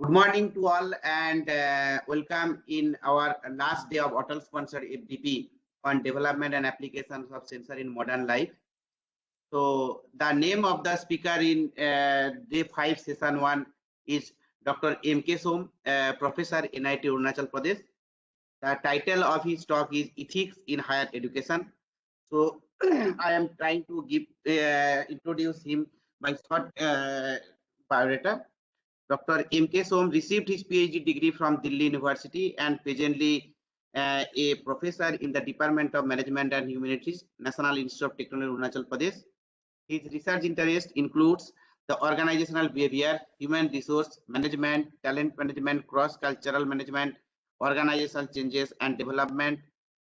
Good morning to all and welcome in our last day of Atal sponsored FDP on development and applications of sensor in modern life. So the name of the speaker in day 5 session 1 is Dr. M.K. Som, Professor NIT Arunachal Pradesh. The title of his talk is Ethics in Higher Education. So I am trying to introduce him by short biodata. Dr. M.K. Som received his PhD degree from Delhi University and presently a professor in the Department of Management and Humanities, National Institute of Technology, Arunachal Pradesh. His research interest includes the organizational behavior, human resource management, talent management, cross-cultural management, organizational changes and development,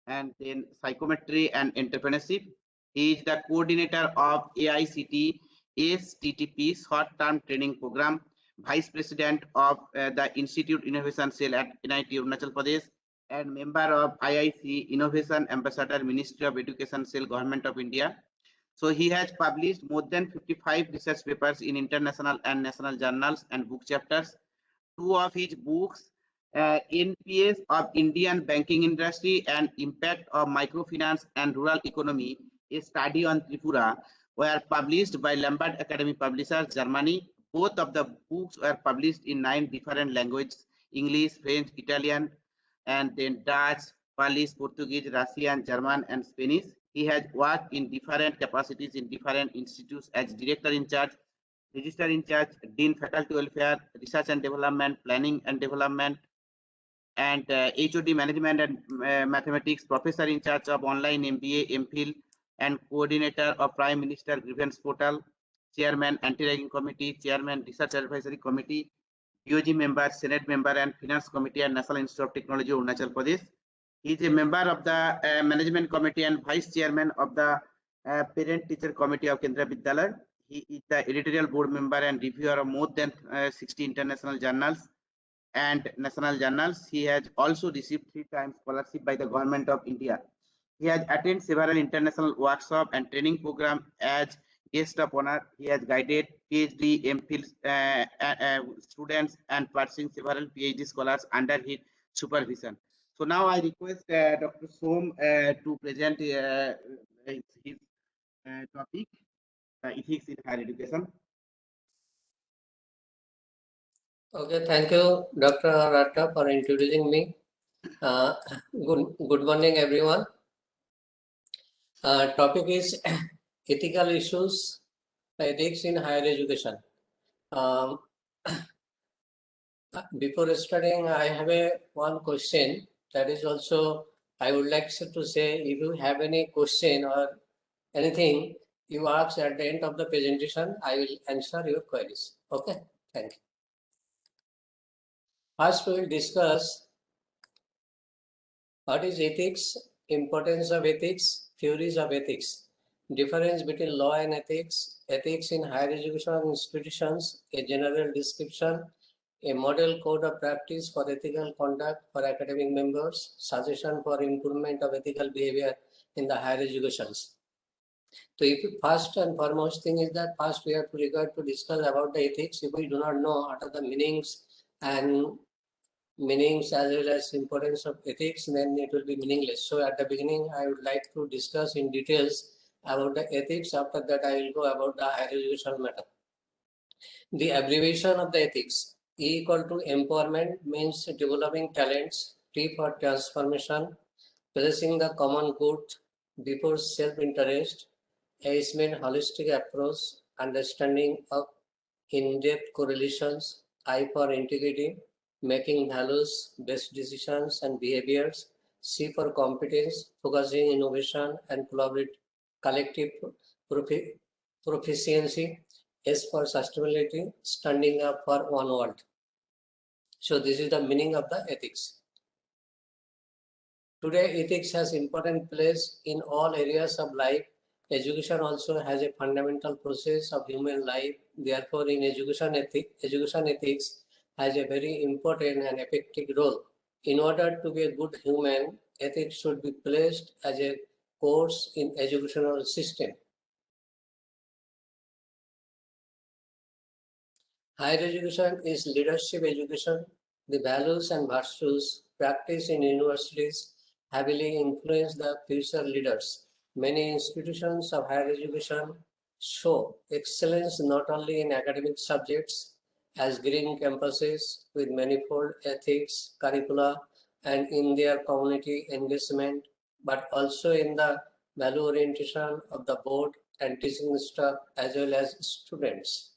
and then psychometry and entrepreneurship. He is the coordinator of AICT STTP short-term training program, Vice President of the Institute Innovation Cell at NIT Arunachal Pradesh, and member of IIC Innovation Ambassador, Ministry of Education Cell, Government of India. So he has published more than 55 research papers in international and national journals and book chapters. Two of his books, NPS of Indian banking industry and impact of microfinance and rural economy, a study on Tripura, were published by Lambert Academy Publishers, Germany. Both of the books were published in 9 different languages: English, French, Italian, and then Dutch, Polish, Portuguese, Russian, German, and Spanish. He has worked in different capacities in different institutes as director in charge, Register in charge, Dean Faculty Welfare, Research and Development, Planning and Development, and HOD Management and Mathematics, Professor in charge of Online MBA, MPhil, and Coordinator of Prime Minister Grievance Portal, Chairman Anti-Ragging Committee, Chairman Research Advisory Committee, DOG Member, Senate Member, and Finance Committee at National Institute of Technology, Arunachal Pradesh. He is a member of the Management Committee and Vice Chairman of the Parent Teacher Committee of Kendriya Vidyalaya. He is the editorial board member and reviewer of more than 60 international journals and national journals. He has also received 3 times scholarship by the Government of India. He has attended several international workshops and training programs as guest of honor. He has guided PhD, MPhil students and pursuing several PhD scholars under his supervision. So now I request Dr. Som to present his topic, ethics in higher education. Okay, thank you, Dr. Ratta, for introducing me. Good morning, everyone. Topic is ethical issues, ethics in higher education. Before starting, I have one question. That is also, I would like to say, if you have any question or anything you ask at the end of the presentation, I will answer your queries. Okay, thank you. First, we will discuss what is ethics, importance of ethics, theories of ethics, difference between law and ethics, ethics in higher education institutions, a general description, a model code of practice for ethical conduct for academic members, suggestion for improvement of ethical behavior in the higher educations. So if first and foremost thing is that first we have to discuss about the ethics. If we do not know what are the meanings as well as importance of ethics, then it will be meaningless. So at the beginning, I would like to discuss in details about the ethics. After that, I will go about the higher education matter. The abbreviation of the ethics, E equal to empowerment, means developing talents, T for transformation, placing the common good before self-interest, A means holistic approach, understanding of in-depth correlations, I for integrity, making values-based decisions and behaviors, C for competence, focusing innovation and collective proficiency, S for sustainability, standing up for one world. So this is the meaning of the ethics. Today, ethics has important place in all areas of life. Education also has a fundamental process of human life. Therefore, in education ethics has a very important and effective role. In order to be a good human, ethics should be placed as a course in educational system. Higher education is leadership education. The values and virtues practiced in universities heavily influence the future leaders. Many institutions of higher education show excellence not only in academic subjects as green campuses with manifold ethics, curricula, and in their community engagement, but also in the value orientation of the board and teaching staff as well as students.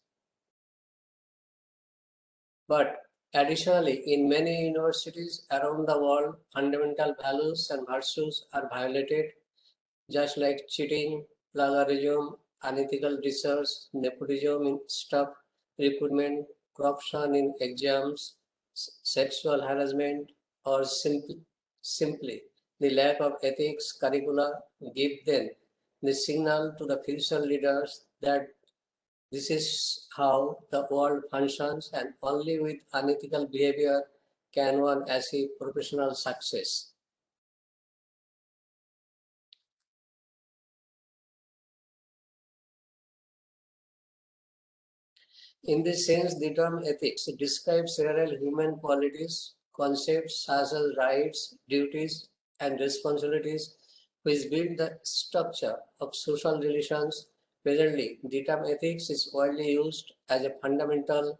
But additionally, in many universities around the world, fundamental values and virtues are violated, just like cheating, plagiarism, unethical research, nepotism in staff recruitment, corruption in exams, sexual harassment, or simply the lack of ethics curricula give them the signal to the future leaders that this is how the world functions, and only with unethical behavior can one achieve professional success. In this sense, the term ethics describes several human qualities, concepts such as rights, duties, and responsibilities, which build the structure of social relations. Presently, the term ethics is widely used as a fundamental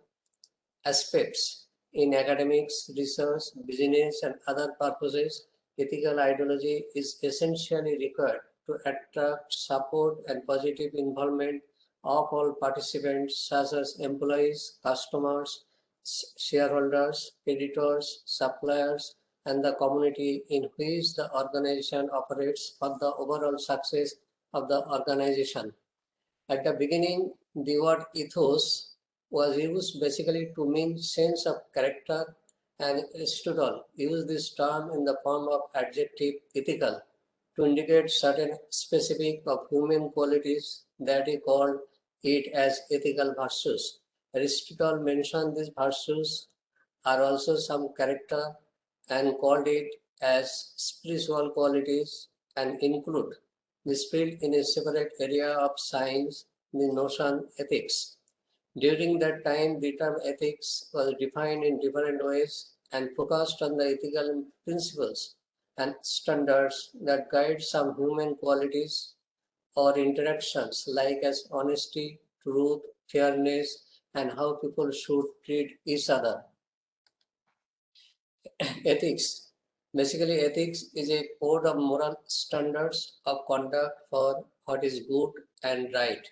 aspects in academics, research, business, and other purposes. Ethical ideology is essentially required to attract support and positive involvement of all participants, such as employees, customers, shareholders, creditors, suppliers, and the community in which the organization operates for the overall success of the organization. At the beginning, the word ethos was used basically to mean sense of character, and Aristotle used this term in the form of adjective ethical to indicate certain specific of human qualities that he called it as ethical virtues. Aristotle mentioned these virtues are also some character and called it as spiritual qualities and include this field in a separate area of science, the notion ethics. During that time, the term ethics was defined in different ways and focused on the ethical principles and standards that guide some human qualities or interactions like as honesty, truth, fairness, and how people should treat each other. Ethics. Basically, ethics is a code of moral standards of conduct for what is good and right,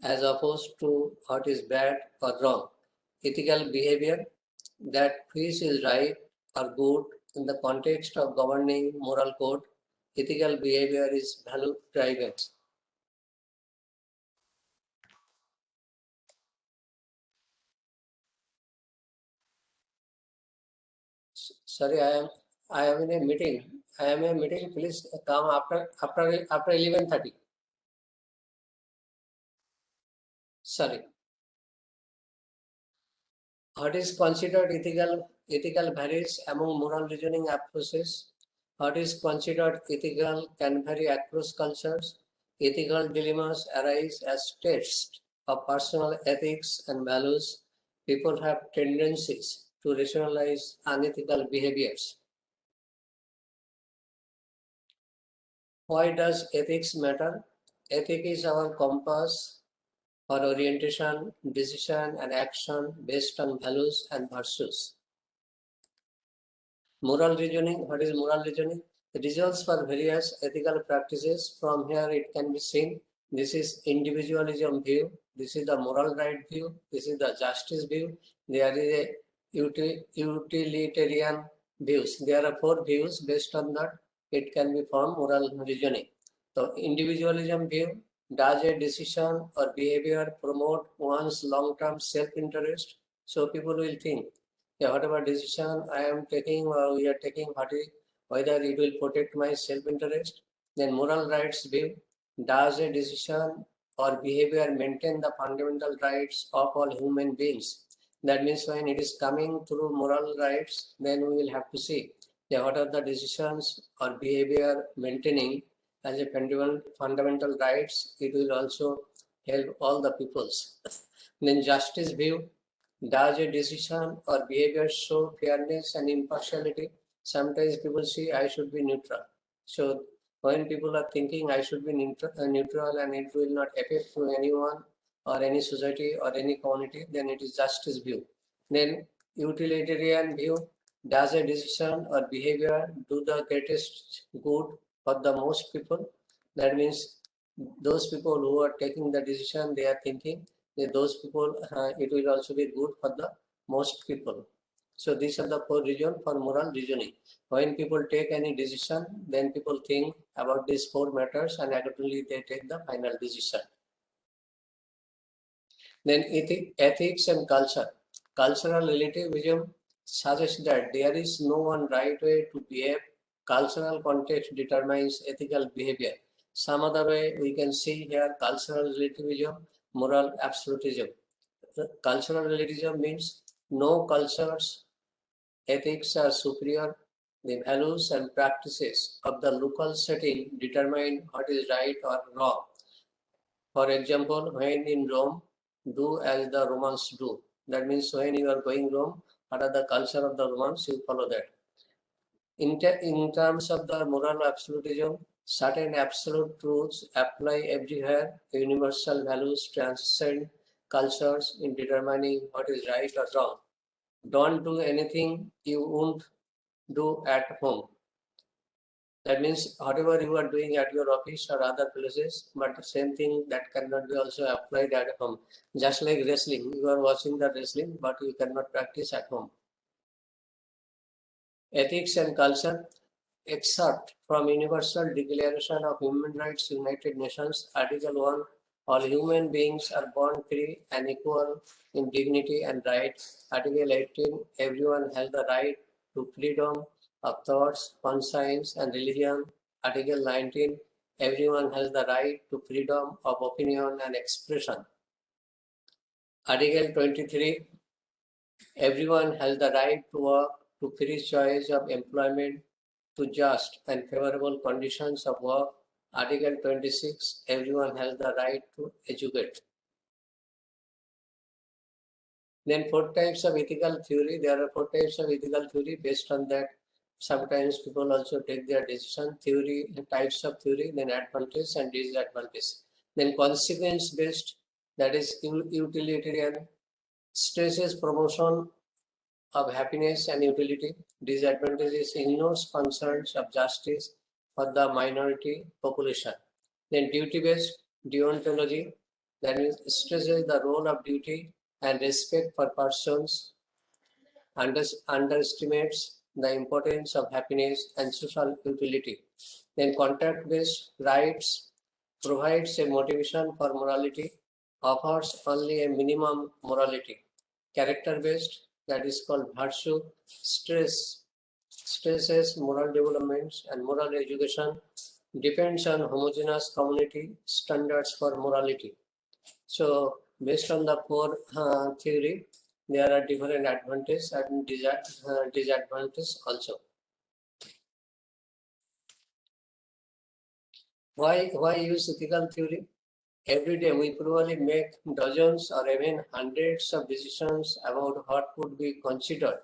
as opposed to what is bad or wrong. Ethical behavior that which is right or good in the context of governing moral code. Ethical behavior is value driven. Sorry, I am in a meeting. I am in a meeting. Please come after 11:30. Sorry. What is considered ethical varies among moral reasoning approaches. What is considered ethical can vary across cultures. Ethical dilemmas arise as tests of personal ethics and values. People have tendencies to rationalize unethical behaviors. Why does ethics matter? Ethics is our compass for orientation, decision, and action based on values and virtues. Moral reasoning. What is moral reasoning? The results for various ethical practices. From here it can be seen. This is individualism view. This is the moral right view. This is the justice view. There is a utilitarian views. There are 4 views. Based on that, it can be formed moral reasoning. So individualism view. Does a decision or behavior promote one's long-term self-interest? So people will think, yeah, whatever decision I am taking or we are taking, whether it will protect my self-interest. Then moral rights view, does a decision or behavior maintain the fundamental rights of all human beings? That means when it is coming through moral rights, then we will have to see, yeah, what are the decisions or behavior maintaining as a fundamental rights. It will also help all the peoples. Then justice view, Does a decision or behavior show fairness and impartiality? Sometimes people say I should be neutral. So when people are thinking I should be neutral and it will not affect to anyone or any society or any community, then it is justice view. Then utilitarian view, does a decision or behavior do the greatest good for the most people? That means those people who are taking the decision, they are thinking that those people, it will also be good for the most people. So these are the four reasons for moral reasoning. When people take any decision, then people think about these four matters and accordingly they take the final decision. Then ethics and culture. Cultural relativism suggests that there is no one right way to behave. Cultural context determines ethical behavior. Some other way we can see here cultural relativism, moral absolutism. Cultural relativism means no culture's ethics are superior. The values and practices of the local setting determine what is right or wrong. For example, when in Rome, do as the Romans do. That means when you are going Rome, what are the culture of the Romans, you follow that. In terms of the moral absolutism, certain absolute truths apply everywhere. Universal values transcend cultures in determining what is right or wrong. Don't do anything you won't do at home. That means whatever you are doing at your office or other places, but the same thing that cannot be also applied at home. Just like wrestling, you are watching the wrestling, but you cannot practice at home. Ethics and culture, excerpt from Universal Declaration of Human Rights, United Nations, Article 1, all human beings are born free and equal in dignity and rights. Article 18, everyone has the right to freedom of thoughts, conscience, and religion. Article 19, everyone has the right to freedom of opinion and expression. Article 23, everyone has the right to work, to free choice of employment, to just and favorable conditions of work. Article 26, everyone has the right to educate. Then four types of ethical theory. There are four types of ethical theory. Based on that, sometimes people also take their decision. Theory, types of theory, then advantage and disadvantage. Then consequence based, that is utilitarian, stresses promotion of happiness and utility. Disadvantages ignores concerns of justice for the minority population. Then duty-based deontology, that means stresses the role of duty and respect for persons, underestimates the importance of happiness and social utility. Then contract-based rights provides a motivation for morality, offers only a minimum morality. Character-based, that is called virtue, stresses moral developments and moral education, depends on homogeneous community standards for morality. So based on the four theory, there are different advantages and disadvantages also. Why use ethical theory? Every day we probably make dozens or even hundreds of decisions about what could be considered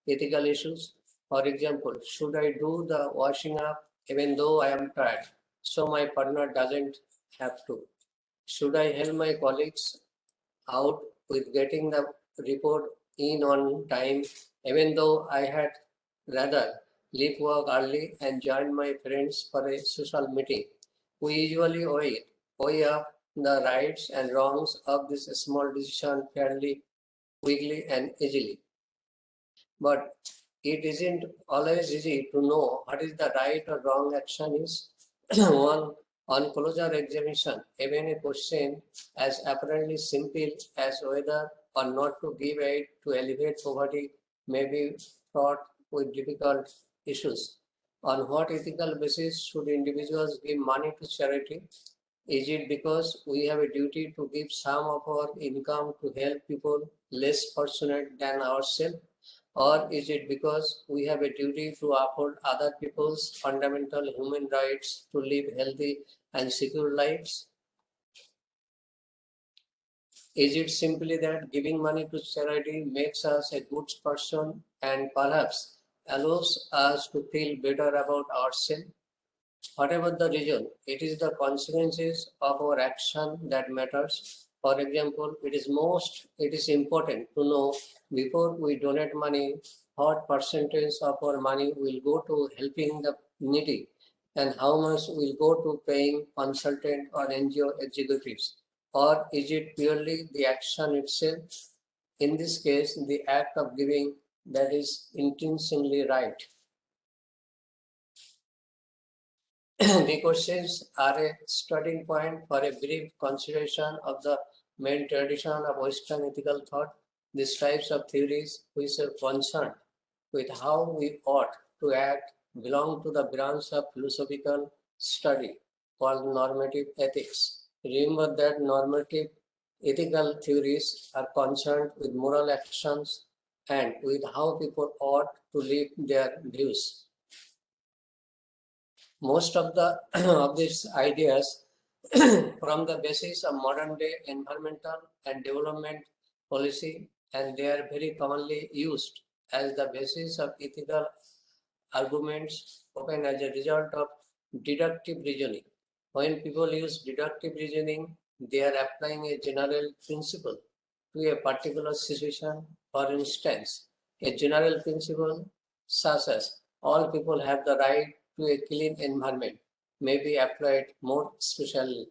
ethical issues. For example, should I do the washing up even though I am tired, so my partner doesn't have to? Should I help my colleagues out with getting the report in on time, even though I had rather leave work early and join my friends for a social meeting? We usually weigh up the rights and wrongs of this small decision fairly quickly and easily. But it isn't always easy to know what is the right or wrong action is. On closer examination, even a question as apparently simple as whether or not to give aid to alleviate poverty may be fraught with difficult issues. On what ethical basis should individuals give money to charity? Is it because we have a duty to give some of our income to help people less fortunate than ourselves? Or is it because we have a duty to uphold other people's fundamental human rights to live healthy and secure lives? Is it simply that giving money to charity makes us a good person and perhaps allows us to feel better about ourselves? Whatever the reason, it is the consequences of our action that matters. For example, it is important to know before we donate money what percentage of our money will go to helping the needy and how much will go to paying consultant or NGO executives. Or is it purely the action itself? In this case, the act of giving that is intentionally right. The questions are a starting point for a brief consideration of the main tradition of Western ethical thought. These types of theories, which are concerned with how we ought to act, belong to the branch of philosophical study called normative ethics. Remember that normative ethical theories are concerned with moral actions and with how people ought to live their views. Most of the of these ideas from the basis of modern day environmental and development policy, and they are very commonly used as the basis of ethical arguments often as a result of deductive reasoning. When people use deductive reasoning, they are applying a general principle to a particular situation. For instance, a general principle such as all people have the right to a clean environment may be applied more specially.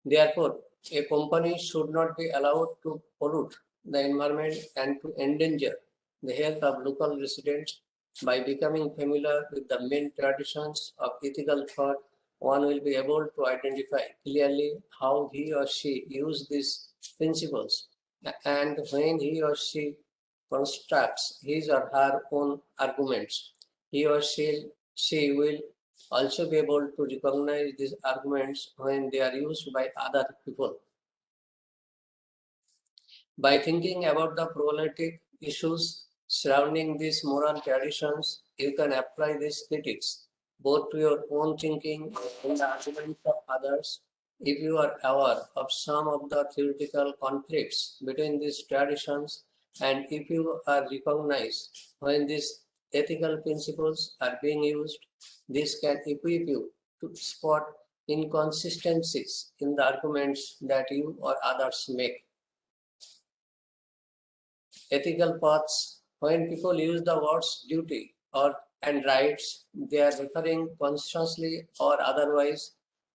Therefore, a company should not be allowed to pollute the environment and to endanger the health of local residents. By becoming familiar with the main traditions of ethical thought, one will be able to identify clearly how he or she uses these principles, and when he or she constructs his or her own arguments, he or she will also be able to recognize these arguments when they are used by other people. By thinking about the problematic issues surrounding these moral traditions, you can apply these critics both to your own thinking and the arguments of others. If you are aware of some of the theoretical conflicts between these traditions, and if you are recognized when these ethical principles are being used, this can equip you to spot inconsistencies in the arguments that you or others make. Ethical paths. When people use the words duty or and rights, they are referring consciously or otherwise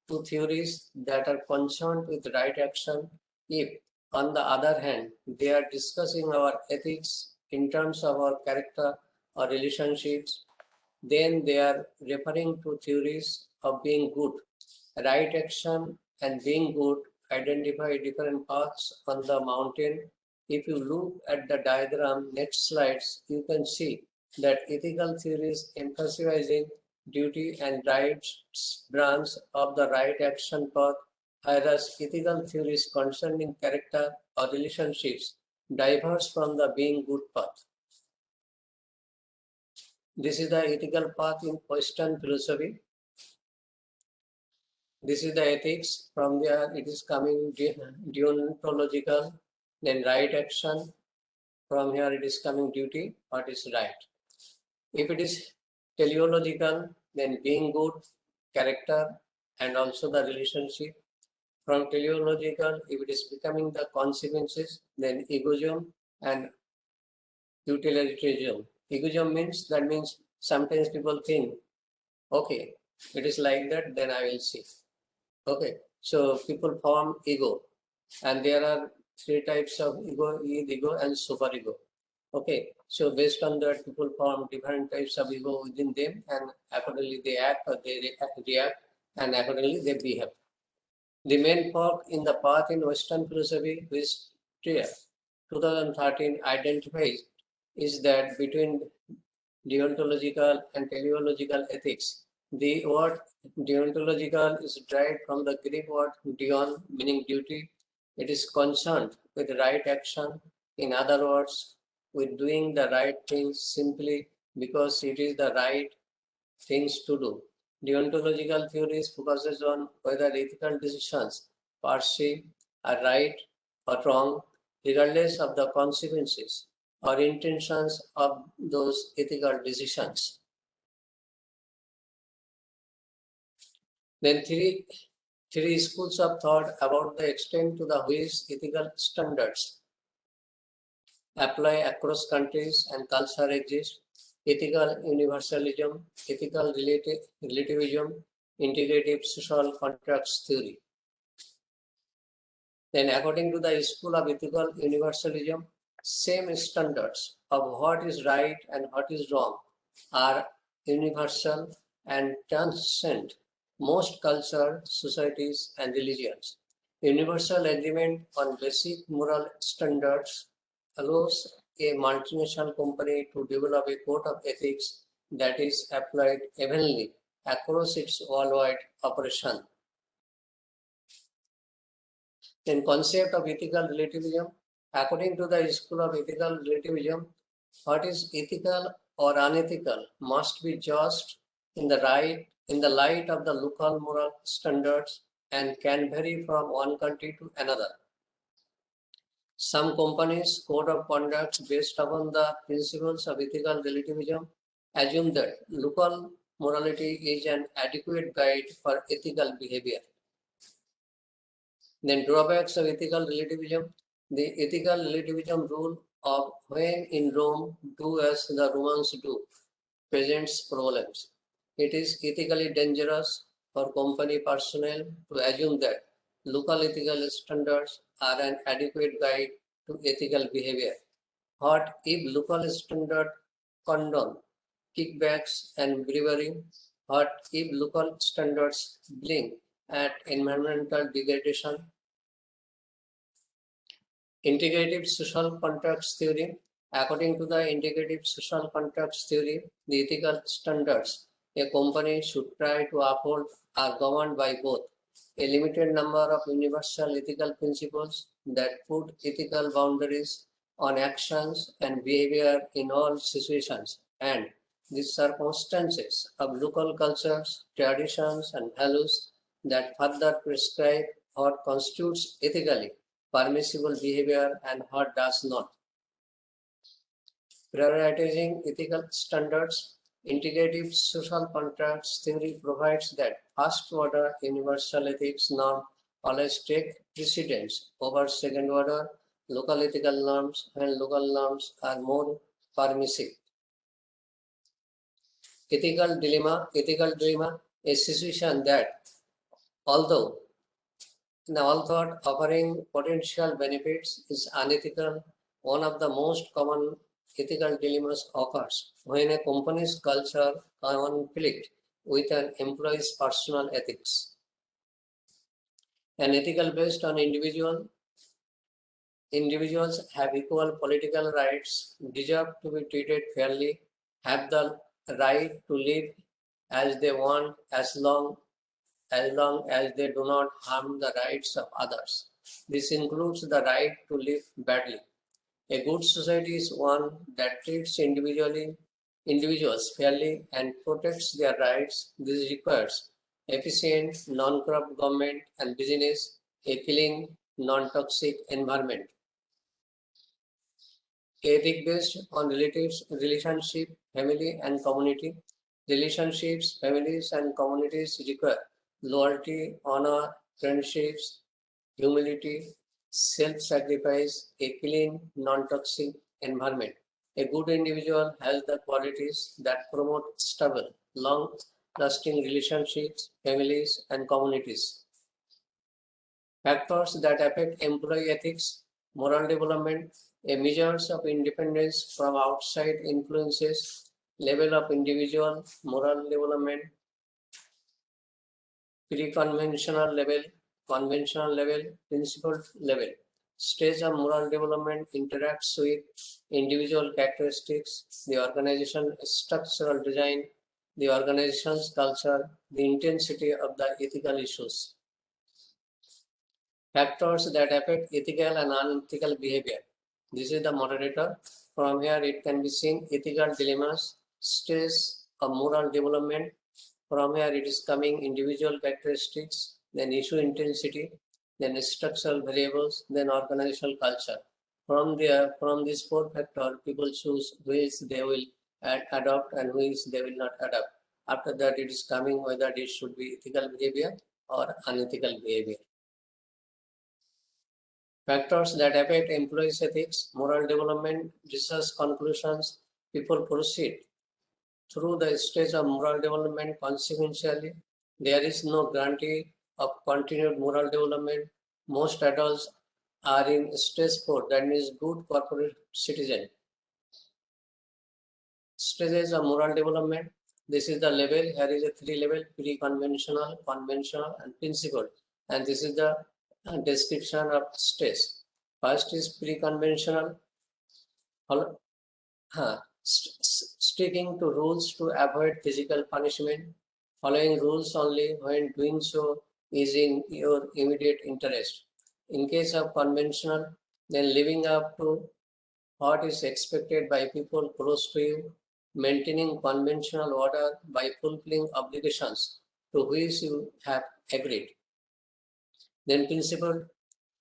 to theories that are concerned with right action. If, on the other hand, they are discussing our ethics in terms of our character or relationships, then they are referring to theories of being good. Right action and being good identify different paths on the mountain. If you look at the diagram, next slides, you can see that ethical theories emphasizing duty and rights branch of the right action path, whereas ethical theories concerning character or relationships diverge from the being good path. This is the ethical path in Western philosophy. This is the ethics. From there, it is coming deontological, then right action. From here, it is coming duty, what is right. If it is teleological, then being good, character, and also the relationship. From teleological, if it is becoming the consequences, then egoism and utilitarianism. Egoism means, that means sometimes people think, okay, it is like that, then I will see. Okay, so people form ego, and there are three types of ego: ego and superego. Okay, so based on that, people form different types of ego within them, and accordingly they act or they react, and accordingly they behave. The main fork in the path in Western philosophy, which 2013 identifies, is that between deontological and teleological ethics. The word deontological is derived from the Greek word deon, meaning duty. It is concerned with right action. In other words, with doing the right things simply because it is the right things to do. Deontological theories focuses on whether ethical decisions pursue are right or wrong, regardless of the consequences or intentions of those ethical decisions. Then three schools of thought about the extent to the which ethical standards apply across countries and culture exist: ethical universalism, ethical relativism, integrative social contracts theory. Then according to the school of ethical universalism, same standards of what is right and what is wrong are universal and transcend most culture, societies, and religions. Universal agreement on basic moral standards allows a multinational company to develop a code of ethics that is applied evenly across its worldwide operation. Then concept of ethical relativism. According to the school of ethical relativism, what is ethical or unethical must be judged in the light of the local moral standards and can vary from one country to another. Some companies' code of conduct based upon the principles of ethical relativism assume that local morality is an adequate guide for ethical behavior. Then drawbacks of ethical relativism. The ethical relativism rule of when in Rome, do as the Romans do presents problems. It is ethically dangerous for company personnel to assume that local ethical standards are an adequate guide to ethical behavior. What if local standards condone kickbacks and bribery? What if local standards blink at environmental degradation? Integrative social contracts theory. According to the integrative social contracts theory, the ethical standards a company should try to uphold are governed by both a limited number of universal ethical principles that put ethical boundaries on actions and behavior in all situations, and the circumstances of local cultures, traditions, and values that further prescribe what constitutes ethically permissible behavior and what does not. Prioritizing ethical standards. Integrative social contracts theory provides that first-order universal ethics norms always take precedence over second-order local ethical norms when local norms are more permissive. Ethical dilemma, a situation that although offering potential benefits is unethical, one of the most common ethical dilemmas occurs when a company's culture conflicts with an employee's personal ethics. An ethical based on individuals have equal political rights, deserve to be treated fairly, have the right to live as they want as long as they do not harm the rights of others. This includes the right to live badly. A good society is one that treats individuals fairly and protects their rights. This requires efficient, non-corrupt government and business, a clean, non-toxic environment. Ethic based on relationship, family and community. Relationships, families and communities require loyalty, honor, friendships, humility, self-sacrifice, a clean, non-toxic environment. A good individual has the qualities that promote stable, long-lasting relationships, families, and communities. Factors that affect employee ethics, moral development, a measures of independence from outside influences, level of individual moral development, pre-conventional level, conventional level, principled level. Stage of moral development interacts with individual characteristics, the organization structural design, the organization's culture, the intensity of the ethical issues. Factors that affect ethical and unethical behavior. This is the moderator. From here it can be seen ethical dilemmas, stage of moral development. From here it is coming individual characteristics, then issue intensity, then structural variables, then organizational culture. From these four factors, people choose which they will adopt and which they will not adopt. After that, it is coming whether it should be ethical behavior or unethical behavior. Factors that affect employees' ethics, moral development, research conclusions. People proceed through the stage of moral development consequentially. There is no guarantee of continued moral development. Most adults are in stage 4, that means good corporate citizen. Stages of moral development. This is the level. Here is a 3 level: pre-conventional, conventional, and principled. And this is the description of stage. First is pre-conventional. Sticking to rules to avoid physical punishment. Following rules only when doing so is in your immediate interest. In case of conventional, then living up to what is expected by people close to you, maintaining conventional order by fulfilling obligations to which you have agreed. Then principle,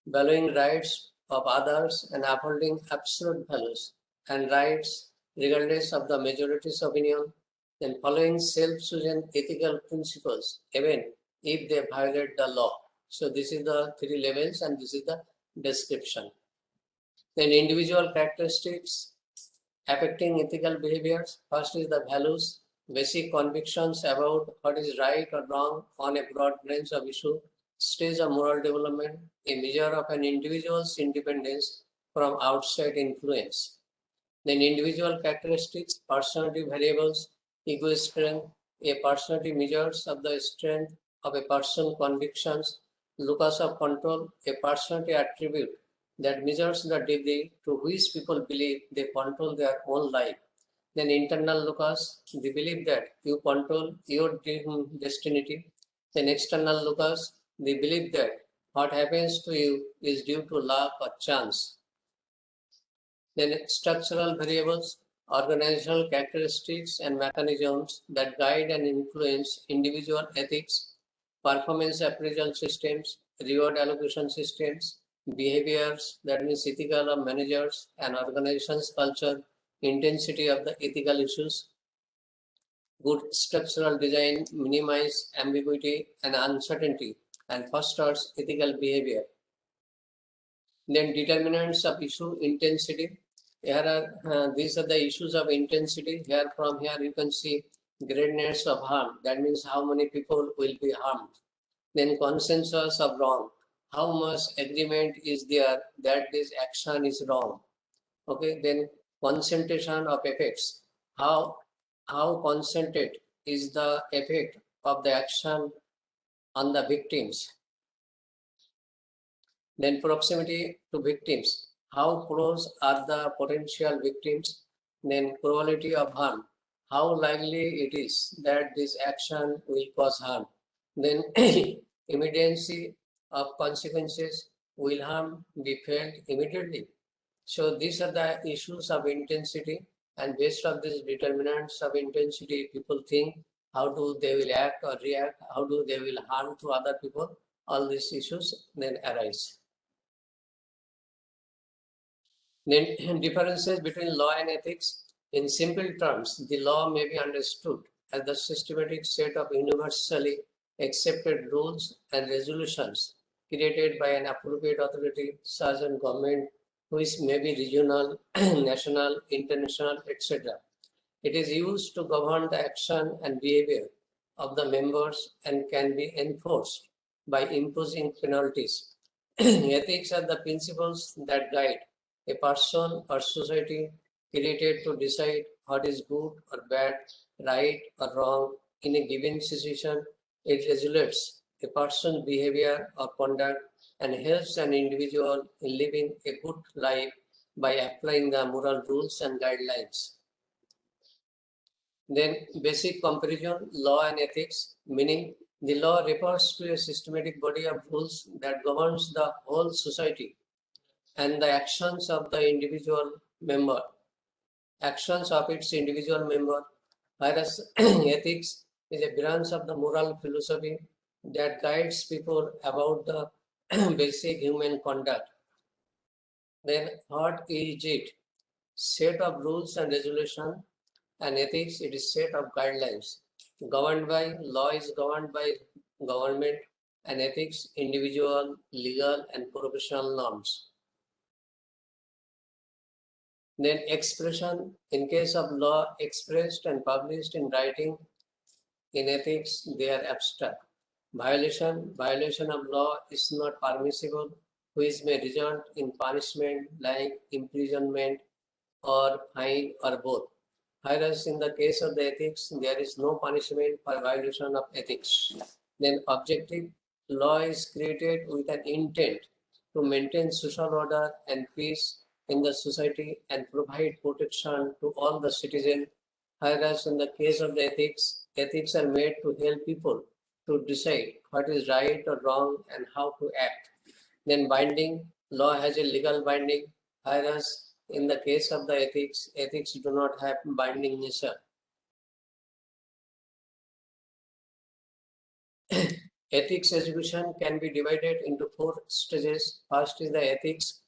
valuing rights of others and upholding absolute values and rights regardless of the majority's opinion. Then following self-chosen ethical principles, even if they violate the law. So this is the 3 levels and this is the description. Then individual characteristics affecting ethical behaviors. First is the values, basic convictions about what is right or wrong on a broad range of issues. Stage of moral development, a measure of an individual's independence from outside influence. Then individual characteristics, personality variables, ego strength, a personality measures of the strength of a person's convictions. Locus of control, a personality attribute that measures the degree to which people believe they control their own life. Then internal locus, the belief that you control your destiny. Then external locus, the belief that what happens to you is due to luck or chance. Then structural variables, organizational characteristics and mechanisms that guide and influence individual ethics, performance appraisal systems, reward allocation systems, behaviors, that means ethical of managers and organizations culture, intensity of the ethical issues. Good structural design minimize ambiguity and uncertainty and fosters ethical behavior. Then determinants of issue intensity. Here are these are the issues of intensity. Here from here you can see gradients of harm. That means how many people will be harmed. Then consensus of wrong. How much agreement is there that this action is wrong? Okay. Then concentration of effects. How concentrated is the effect of the action on the victims? Then proximity to victims. How close are the potential victims? Then probability of harm. How likely it is that this action will cause harm? Then immediacy of consequences. Will harm be felt immediately? So these are the issues of intensity, and based on these determinants of intensity, people think how do they will act or react, how do they will harm to other people. All these issues then arise. Then differences between law and ethics. In simple terms, the law may be understood as the systematic set of universally accepted rules and resolutions created by an appropriate authority such as government, which may be regional, national, international, etc. It is used to govern the action and behavior of the members and can be enforced by imposing penalties. Ethics are the principles that guide a person or society created to decide what is good or bad, right or wrong in a given situation. It regulates a person's behavior or conduct and helps an individual in living a good life by applying the moral rules and guidelines. Then basic comparison, law and ethics, meaning the law refers to a systematic body of rules that governs the whole society and the actions of the individual member, actions of its individual member, whereas ethics is a branch of the moral philosophy that guides people about the basic human conduct. Then what is it? Set of rules and resolution, and ethics, it is set of guidelines. Governed by, law is governed by government, and ethics, individual, legal, and professional norms. Then expression, in case of law, expressed and published in writing. In ethics, they are abstract. Violation of law is not permissible, which may result in punishment like imprisonment or fine or both. Whereas in the case of the ethics, there is no punishment for violation of ethics. Then objective, law is created with an intent to maintain social order and peace in the society and provide protection to all the citizens. Whereas in the case of the ethics, ethics are made to help people to decide what is right or wrong and how to act. Then binding, law has a legal binding, whereas in the case of the ethics, ethics do not have binding nature. Ethics education can be divided into 4 stages. First is the ethics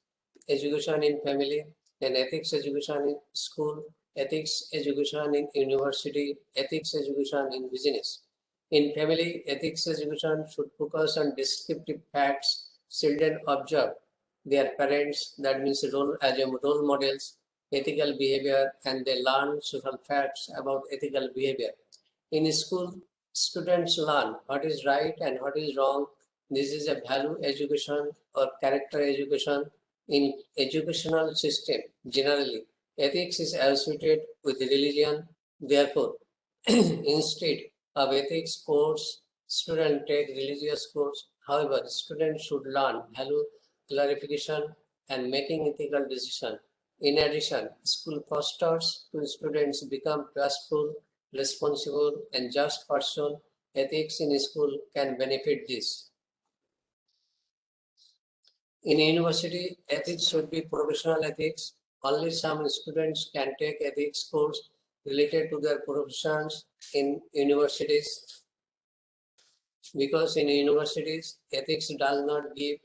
education in family, then ethics education in school, ethics education in university, ethics education in business. In family, ethics education should focus on descriptive facts. Children observe their parents, that means role models, ethical behavior, and they learn social facts about ethical behavior. In school, students learn what is right and what is wrong. This is a value education or character education. In educational system, generally, ethics is associated with religion. Therefore, instead of ethics course, students take religious course. However, students should learn value clarification and making ethical decision. In addition, school fosters to students become trustful, responsible, and just person. Ethics in school can benefit this. In university, ethics should be professional ethics. Only some students can take ethics course related to their professions in universities. Because in universities, ethics does not give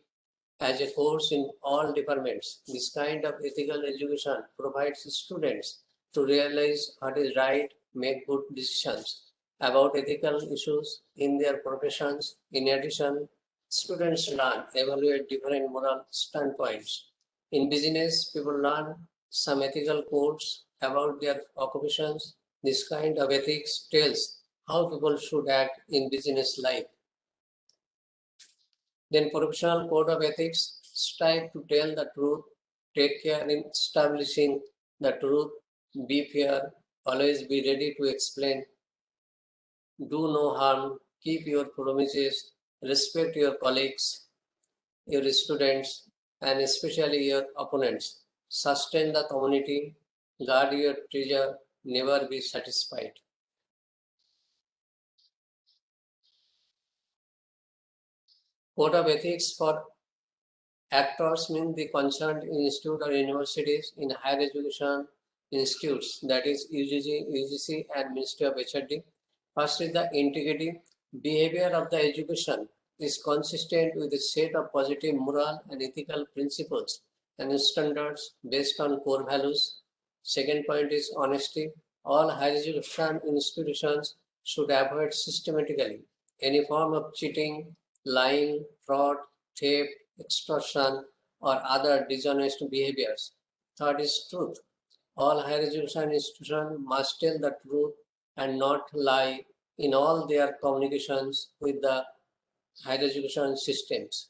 as a course in all departments. This kind of ethical education provides students to realize what is right, make good decisions about ethical issues in their professions. In addition, students learn, evaluate different moral standpoints. In business, people learn some ethical codes about their occupations. This kind of ethics tells how people should act in business life. Then professional code of ethics strive to tell the truth, take care in establishing the truth, be fair, always be ready to explain, do no harm, keep your promises, respect your colleagues, your students, and especially your opponents. Sustain the community, guard your treasure, never be satisfied. Code of ethics for actors mean the concerned institute or universities in higher education institutes, that is UGC and Ministry of HRD. First is the integrity. Behavior of the education is consistent with a set of positive moral and ethical principles and standards based on core values. Second point is honesty. All higher education institutions should avoid systematically any form of cheating, lying, fraud, theft, extortion, or other dishonest behaviors. Third is truth. All higher education institutions must tell the truth and not lie in all their communications with the higher education systems.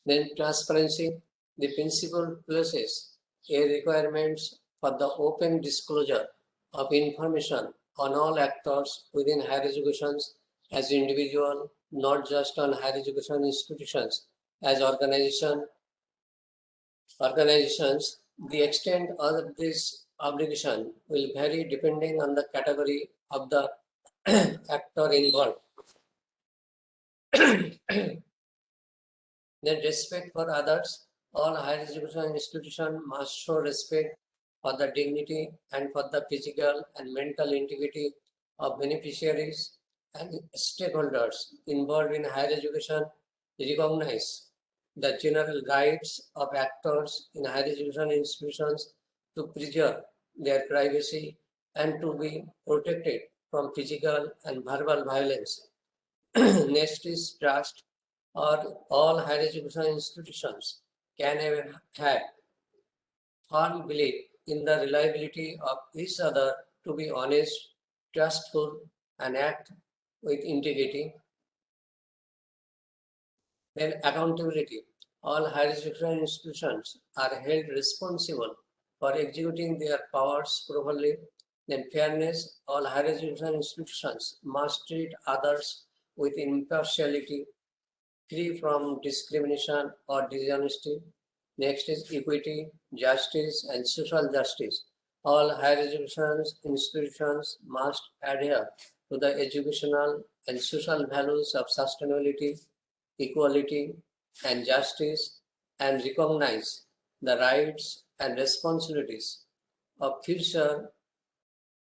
Then transparency. The principle places a requirements for the open disclosure of information on all actors within higher educations as individual, not just on higher education institutions, as organizations. The extent of this obligation will vary depending on the category of the actor involved. Then respect for others. All higher education institutions must show respect for the dignity and for the physical and mental integrity of beneficiaries and stakeholders involved in higher education. recognize the general rights of actors in higher education institutions to preserve their privacy and to be protected from physical and verbal violence. Next is trust, or all higher education institutions can have firm belief in the reliability of each other to be honest, trustful, and act with integrity. Then accountability. All higher education institutions are held responsible for executing their powers properly. Then fairness. All higher education institutions must treat others with impartiality, free from discrimination or dishonesty. Next is equity, justice, and social justice. All higher education institutions must adhere to the educational and social values of sustainability, equality, and justice, and recognize the rights and responsibilities of future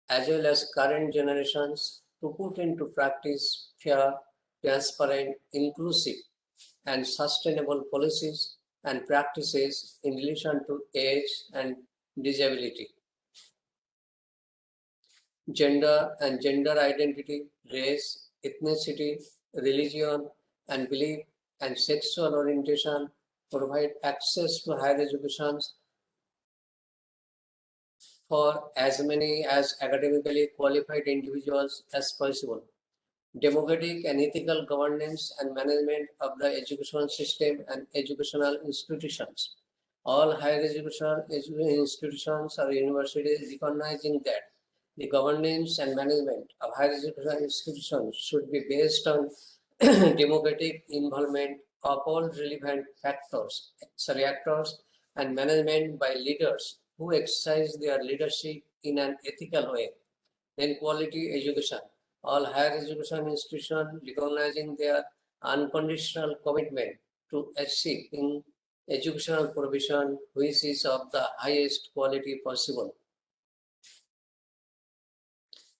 as well as current generations to put into practice fair, transparent, inclusive, and sustainable policies and practices in relation to age and disability, gender and gender identity, race, ethnicity, religion and belief, and sexual orientation, provide access to higher education for as many as academically qualified individuals as possible. Democratic and ethical governance and management of the educational system and educational institutions. All higher education institutions or universities recognizing that the governance and management of higher education institutions should be based on democratic involvement of all relevant actors and management by leaders who exercise their leadership in an ethical way. Then quality education. All higher education institutions recognizing their unconditional commitment to achieving educational provision which is of the highest quality possible.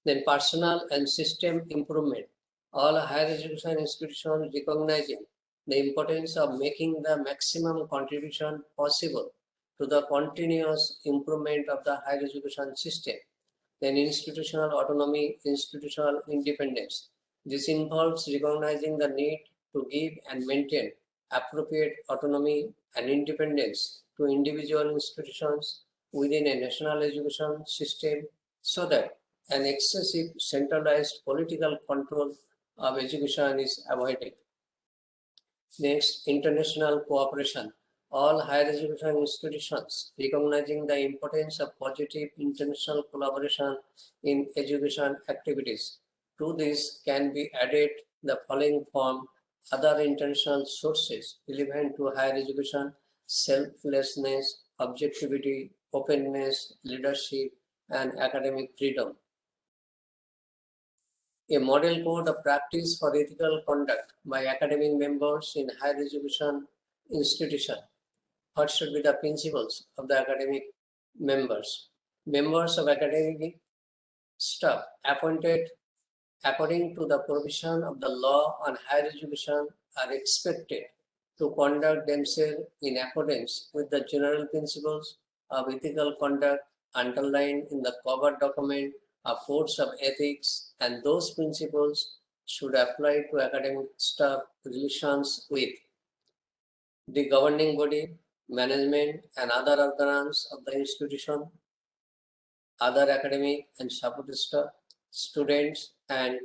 Then personal and system improvement. All higher education institutions recognizing the importance of making the maximum contribution possible to the continuous improvement of the higher education system. Then institutional autonomy, institutional independence. This involves recognizing the need to give and maintain appropriate autonomy and independence to individual institutions within a national education system so that an excessive centralized political control of education is avoided. Next, international cooperation. All higher education institutions recognizing the importance of positive international collaboration in education activities. To this can be added the following form: other international sources relevant to higher education: selflessness, objectivity, openness, leadership, and academic freedom. A model code of practice for ethical conduct by academic members in higher education institution. What should be the principles of the academic members? Members of academic staff appointed according to the provision of the law on higher education are expected to conduct themselves in accordance with the general principles of ethical conduct underlined in the cover document of codes of ethics, and those principles should apply to academic staff relations with the governing body, management, and other organs of the institution, other academic and support staff, students, and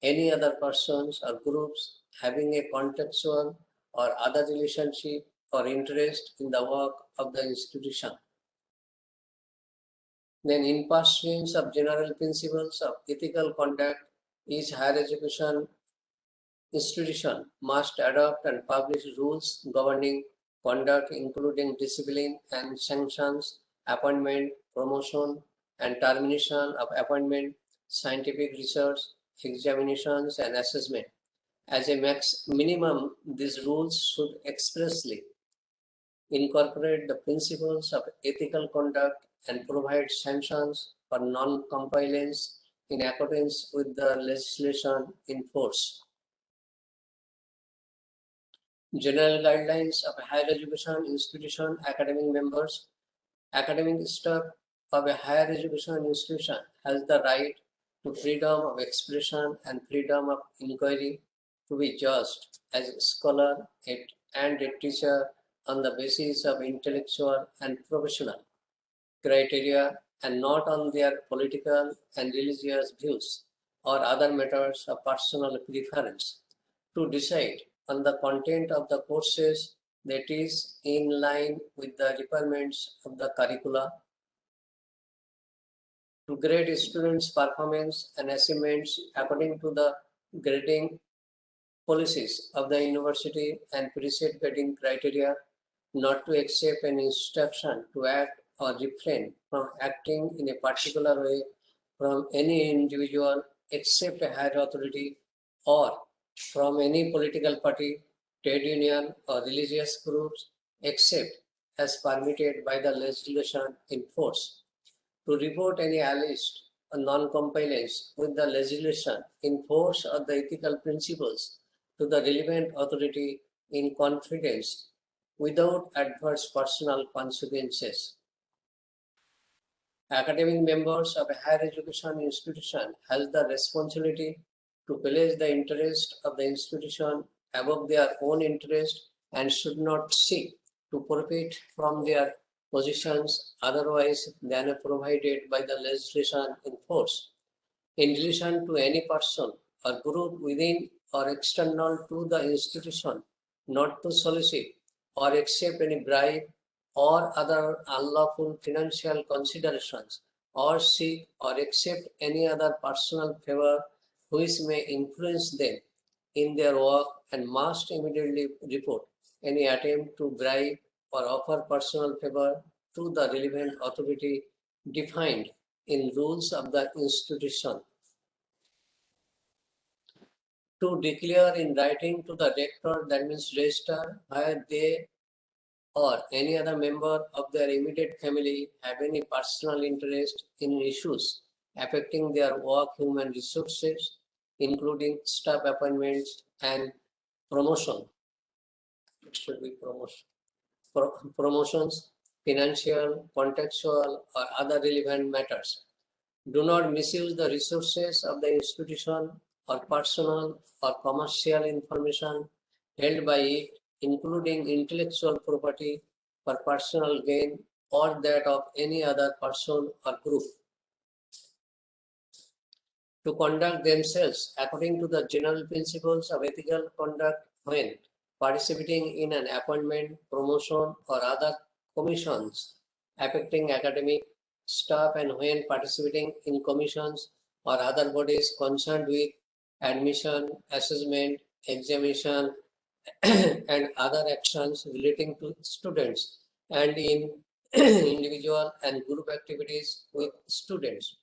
any other persons or groups having a contextual or other relationship or interest in the work of the institution. Then, in pursuance of general principles of ethical conduct, each higher education institution must adopt and publish rules governing conduct, including discipline and sanctions, appointment, promotion, and termination of appointment, scientific research, examinations, and assessment. As a minimum, these rules should expressly incorporate the principles of ethical conduct and provide sanctions for non-compliance in accordance with the legislation in force. General guidelines of a higher education institution, academic members. Academic staff of a higher education institution has the right to freedom of expression and freedom of inquiry, to be judged as a scholar and a teacher on the basis of intellectual and professional criteria and not on their political and religious views or other matters of personal preference, to decide on the content of the courses that is in line with the requirements of the curricula, to grade students' performance and achievements according to the grading policies of the university and preset grading criteria, not to accept an instruction to act or refrain from acting in a particular way from any individual except a higher authority, or from any political party, trade union, or religious groups, except as permitted by the legislation in force. To report any alleged non-compliance with the legislation in force of the ethical principles to the relevant authority in confidence without adverse personal consequences. Academic members of a higher education institution has the responsibility to place the interest of the institution above their own interest and should not seek to profit from their positions otherwise than provided by the legislation in force. In relation to any person or group within or external to the institution, not to solicit or accept any bribe or other unlawful financial considerations, or seek or accept any other personal favor which may influence them in their work, and must immediately report any attempt to bribe or offer personal favor to the relevant authority defined in rules of the institution. To declare in writing to the rector, that means registrar, where they or any other member of their immediate family have any personal interest in issues affecting their work, human resources, including staff appointments and promotion. It should be promotions, financial, contextual, or other relevant matters. Do not misuse the resources of the institution or personal or commercial information held by it, including intellectual property, for personal gain or that of any other person or group. To conduct themselves according to the general principles of ethical conduct when participating in an appointment, promotion, or other commissions affecting academic staff, and when participating in commissions or other bodies concerned with admission, assessment, examination, and other actions relating to students, and in individual and group activities with students.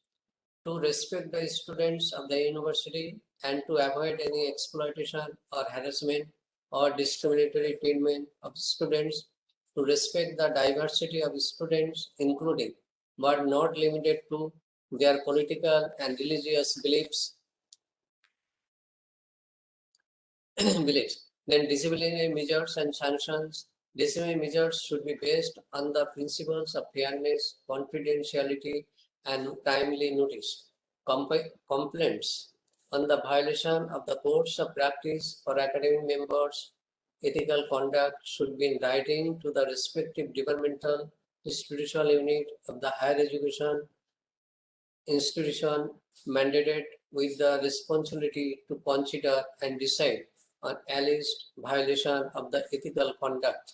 To respect the students of the university and to avoid any exploitation or harassment or discriminatory treatment of students, to respect the diversity of students, including but not limited to their political and religious beliefs. Then disciplinary measures and sanctions. Disciplinary measures should be based on the principles of fairness, confidentiality, and timely notice. Complaints on the violation of the codes of practice for academic members' ethical conduct should be in writing to the respective departmental spiritual unit of the higher education institution mandated with the responsibility to consider and decide on alleged violation of the ethical conduct.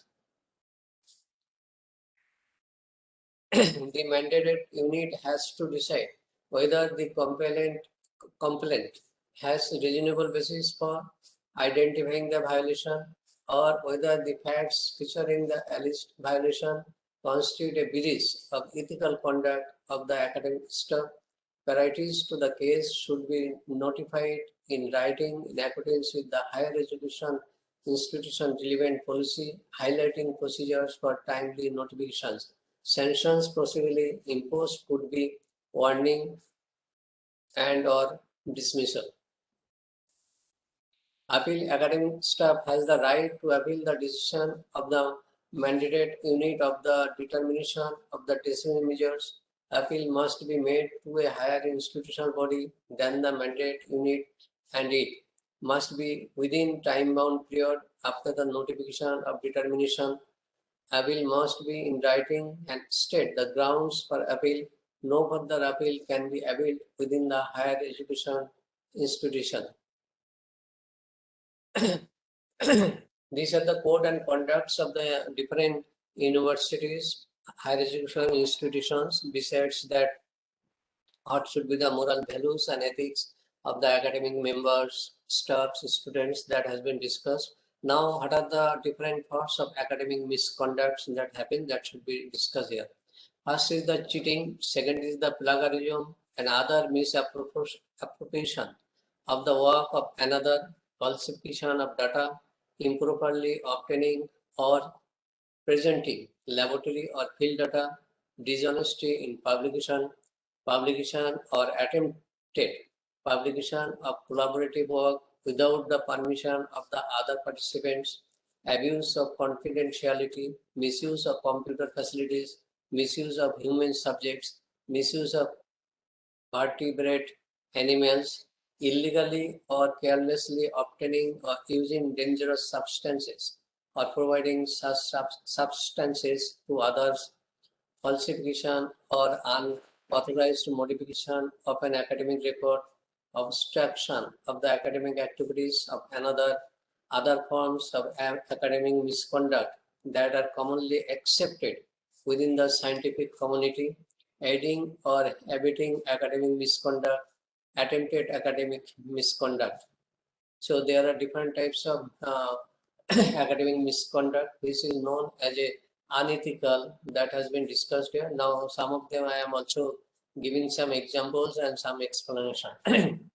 The mandated unit has to decide whether the complaint has reasonable basis for identifying the violation, or whether the facts featuring the alleged violation constitute a breach of ethical conduct of the academic staff. Parties to the case should be notified in writing in accordance with the higher education institution relevant policy, highlighting procedures for timely notifications. Sanctions possibly imposed could be warning and or dismissal. Appeal academic staff has the right to appeal the decision of the mandated unit of the determination of the decision measures. Appeal must be made to a higher institutional body than the mandate unit, and it must be within time-bound period after the notification of determination. Appeal must be in writing and state the grounds for appeal. No further appeal can be appealed within the higher education institution. These are the code and conducts of the different universities, higher education institutions. Besides that, what should be the moral values and ethics of the academic members, staffs, students that has been discussed. Now, what are the different parts of academic misconducts that happen that should be discussed here? First is the cheating, second is the plagiarism and other misappropriation of the work of another, falsification of data, improperly obtaining or presenting laboratory or field data, dishonesty in publication or attempted publication of collaborative work without the permission of the other participants, abuse of confidentiality, misuse of computer facilities, misuse of human subjects, misuse of vertebrate animals, illegally or carelessly obtaining or using dangerous substances or providing such substances to others, falsification or unauthorized modification of an academic record, obstruction of the academic activities of another, other forms of academic misconduct that are commonly accepted within the scientific community, aiding or abetting academic misconduct, attempted academic misconduct. So there are different types of academic misconduct. This is known as a unethical that has been discussed here. Now some of them I am also giving some examples and some explanation.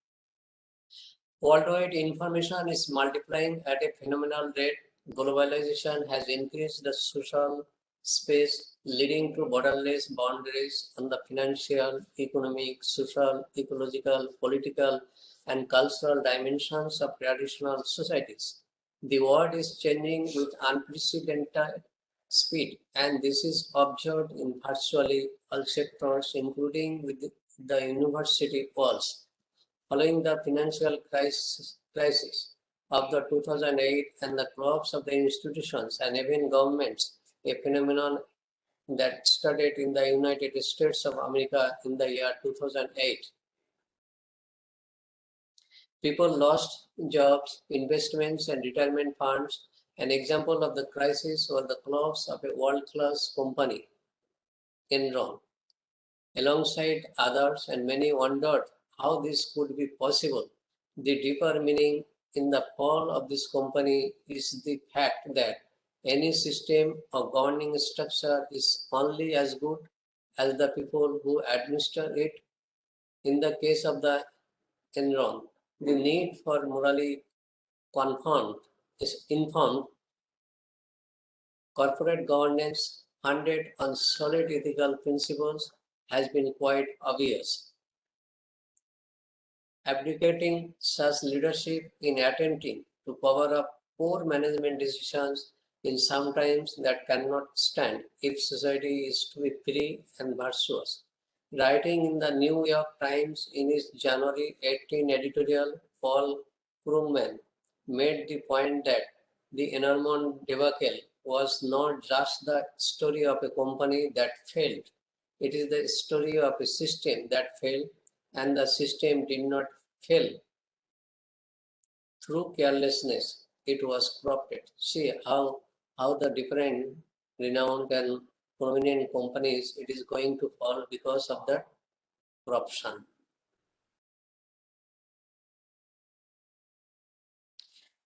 Worldwide information is multiplying at a phenomenal rate. Globalization has increased the social space, leading to borderless boundaries on the financial, economic, social, ecological, political, and cultural dimensions of traditional societies. The world is changing with unprecedented speed, and this is observed in virtually all sectors, including with the university walls. Following the financial crisis of the 2008 and the collapse of the institutions and even governments, a phenomenon that started in the United States of America in the year 2008. People lost jobs, investments, and retirement funds. An example of the crisis was the collapse of a world-class company, Enron. Alongside others, and many wondered how this could be possible. The deeper meaning in the fall of this company is the fact that any system or governing structure is only as good as the people who administer it. In the case of the Enron, the need for morally informed corporate governance founded on solid ethical principles has been quite obvious. Abdicating such leadership in attempting to cover up poor management decisions in sometimes that cannot stand if society is to be free and virtuous. Writing in the New York Times in his January 18 editorial, Paul Krugman made the point that the Enron debacle was not just the story of a company that failed. It is the story of a system that failed, and the system did not fail through carelessness. It was corrupted. See how the different renowned and prominent companies it is going to fall because of the corruption.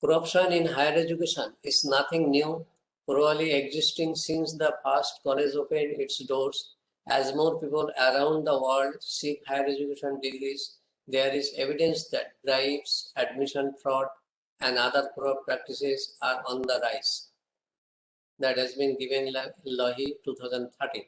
Corruption in higher education is nothing new, probably existing since the first college opened its doors. As more people around the world seek higher education degrees, there is evidence that bribes, admission fraud, and other corrupt practices are on the rise. That has been given Lohi 2013.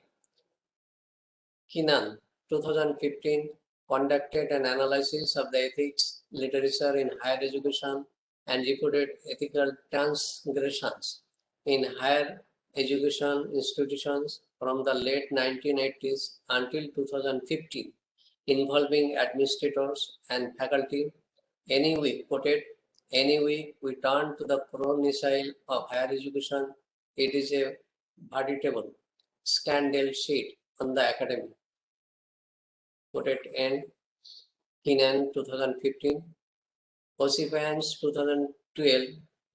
Keenan 2015 conducted an analysis of the ethics literature in higher education and reported ethical transgressions in higher education institutions from the late 1980s until 2015, involving administrators and faculty. Anyway, we turn to the chronicle of higher education. It is a veritable scandal sheet on the academy. Quoted end. Keenan 2015. Osifan's 2012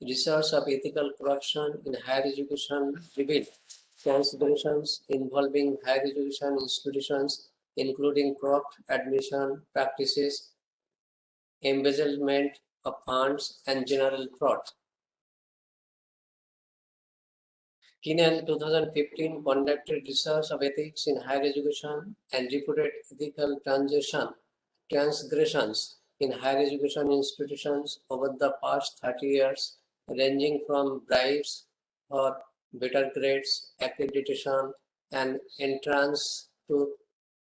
research of ethical corruption in higher education revealed transgressions involving higher education institutions, including corrupt admission practices, embezzlement of funds, and general fraud. Keenan 2015 conducted research of ethics in higher education and reported ethical transgressions in higher education institutions over the past 30 years, ranging from bribes for better grades, accreditation, and entrance to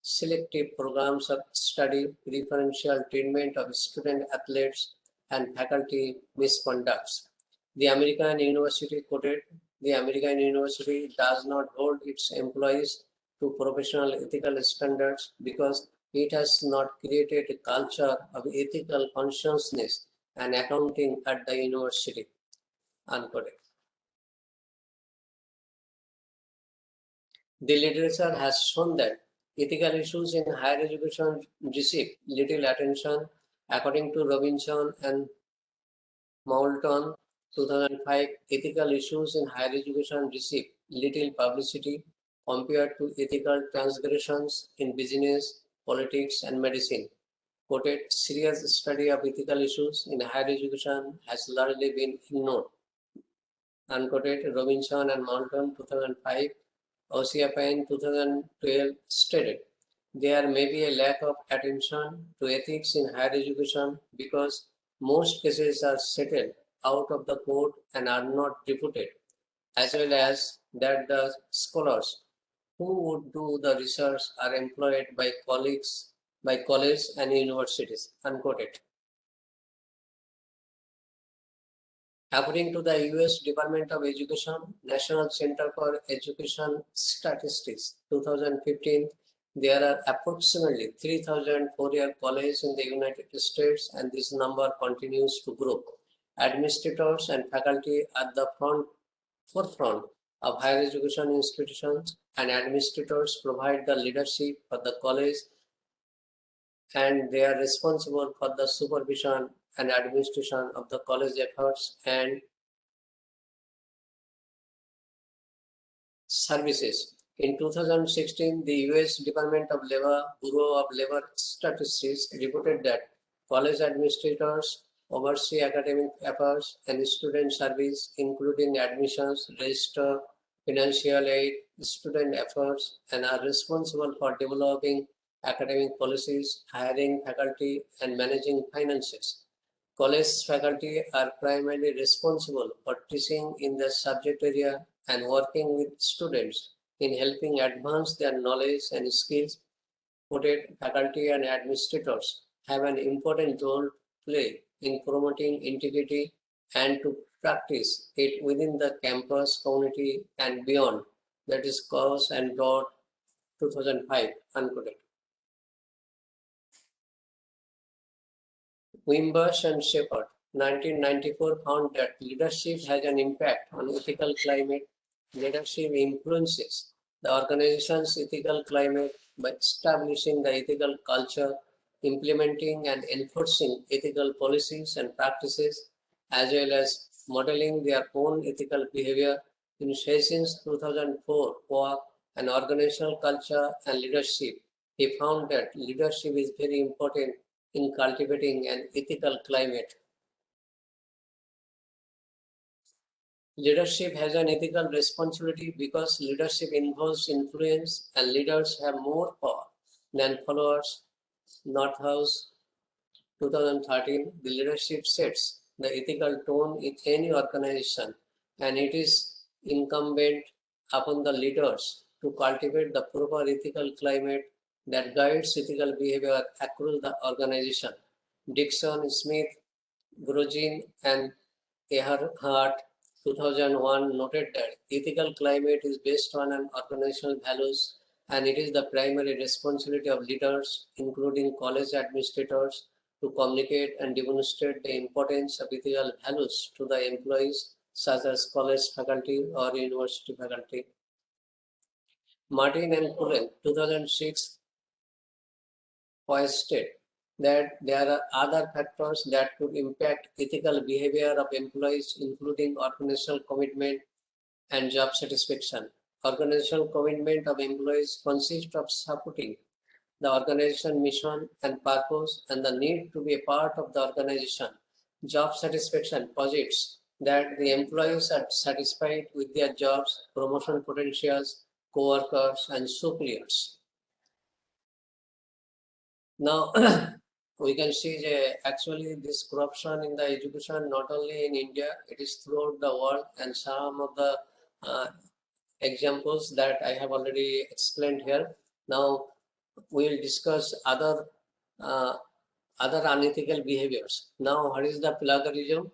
selective programs of study, preferential treatment of student athletes, and faculty misconducts. The American University quoted, the American University does not hold its employees to professional ethical standards because it has not created a culture of ethical consciousness and accounting at the university. Unquote. The literature has shown that ethical issues in higher education receive little attention. According to Robinson and Moulton, 2005, ethical issues in higher education receive little publicity compared to ethical transgressions in business, politics, and medicine. Quoted, serious study of ethical issues in higher education has largely been ignored. Unquoted, Robinson and Moulton, 2005. Osiapan 2012 stated, there may be a lack of attention to ethics in higher education because most cases are settled out of the court and are not reported, as well as that the scholars who would do the research are employed by colleges and universities. Unquoted. According to the US Department of Education, National Center for Education Statistics, 2015, there are approximately 3,000 four-year colleges in the United States, and this number continues to grow. Administrators and faculty at the forefront of higher education institutions, and administrators provide the leadership for the college, and they are responsible for the supervision and administration of the college efforts and services. In 2016, the US Department of Labor Bureau of Labor Statistics reported that college administrators oversee academic affairs and student service, including admissions, register, financial aid, student affairs, and are responsible for developing academic policies, hiring faculty, and managing finances. College faculty are primarily responsible for teaching in the subject area and working with students in helping advance their knowledge and skills. Quoted, faculty and administrators have an important role to play in promoting integrity and to practice it within the campus community and beyond. That is Coase and Dodd, 2005. Unquoted. Wimbush and Shepard, 1994, found that leadership has an impact on ethical climate. Leadership influences the organization's ethical climate by establishing the ethical culture, implementing and enforcing ethical policies and practices, as well as modeling their own ethical behavior. In Sessions' 2004 work, An Organizational Culture and Leadership, he found that leadership is very important in cultivating an ethical climate. Leadership has an ethical responsibility because leadership involves influence and leaders have more power than followers. Northouse, 2013, the leadership sets the ethical tone in any organization, and it is incumbent upon the leaders to cultivate the proper ethical climate that guides ethical behavior across the organization. Dixon, Smith, Grozin and Earhart 2001 noted that ethical climate is based on an organizational values and it is the primary responsibility of leaders, including college administrators, to communicate and demonstrate the importance of ethical values to the employees such as college faculty or university faculty. Martin and Cullen 2006 posted that there are other factors that could impact ethical behavior of employees, including organizational commitment and job satisfaction. Organizational commitment of employees consists of supporting the organization mission and purpose and the need to be a part of the organization. Job satisfaction posits that the employees are satisfied with their jobs, promotion potentials, co-workers, and superiors. Now, we can see that actually this corruption in the education, not only in India, it is throughout the world, and some of the examples that I have already explained here. Now, we will discuss other unethical behaviors. Now, what is the plagiarism?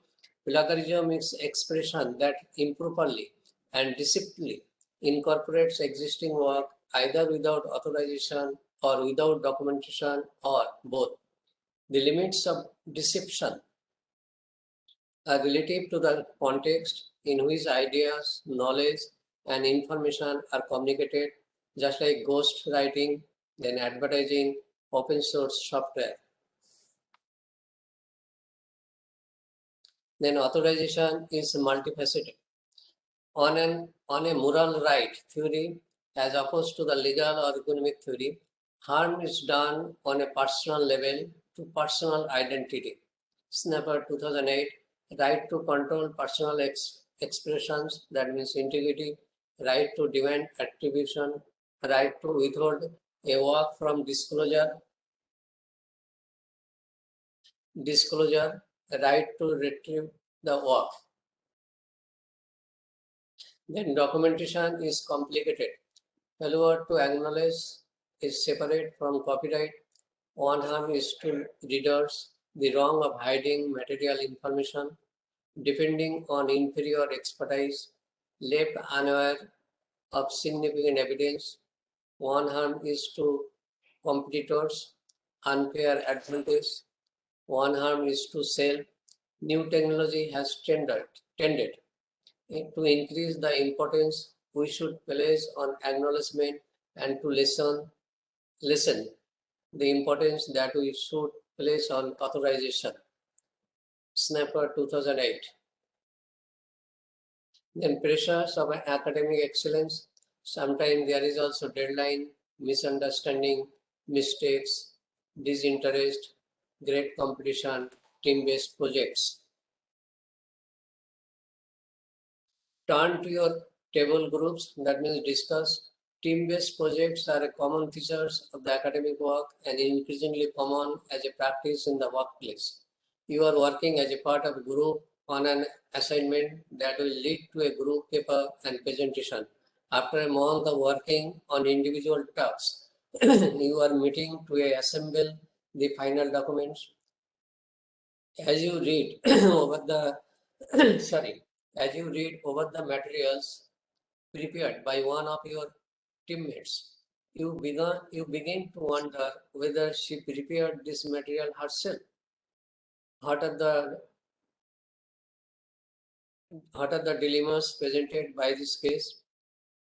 Plagiarism is expression that improperly and deceptively incorporates existing work either without authorization or without documentation or both. The limits of deception are relative to the context in which ideas, knowledge, and information are communicated, just like ghost writing, then advertising, open source software. Then authorization is multifaceted. On a moral right theory, as opposed to the legal or economic theory, harm is done on a personal level to personal identity. Snapper 2008, right to control personal expressions, that means integrity, right to demand attribution, right to withhold a work from disclosure, right to retrieve the work. Then documentation is complicated. Failure to acknowledge is separate from copyright. One harm is to readers, the wrong of hiding material information, depending on inferior expertise, left unaware of significant evidence. One harm is to competitors, unfair advantage. One harm is to self. New technology has tended to increase the importance we should place on acknowledgement and to listen the importance that we should place on authorization. Snapper 2008. Then pressures of academic excellence. Sometimes there is also deadline, misunderstanding, mistakes, disinterest, great competition, team-based projects. Turn to your table groups, that means discuss. Team-based projects are a common features of the academic work and increasingly common as a practice in the workplace. You are working as a part of a group on an assignment that will lead to a group paper and presentation. After a month of working on individual tasks, you are meeting to assemble the final documents. As you read over the as you read over the materials prepared by one of your teammates, you begin to wonder whether she prepared this material herself. What are the dilemmas presented by this case?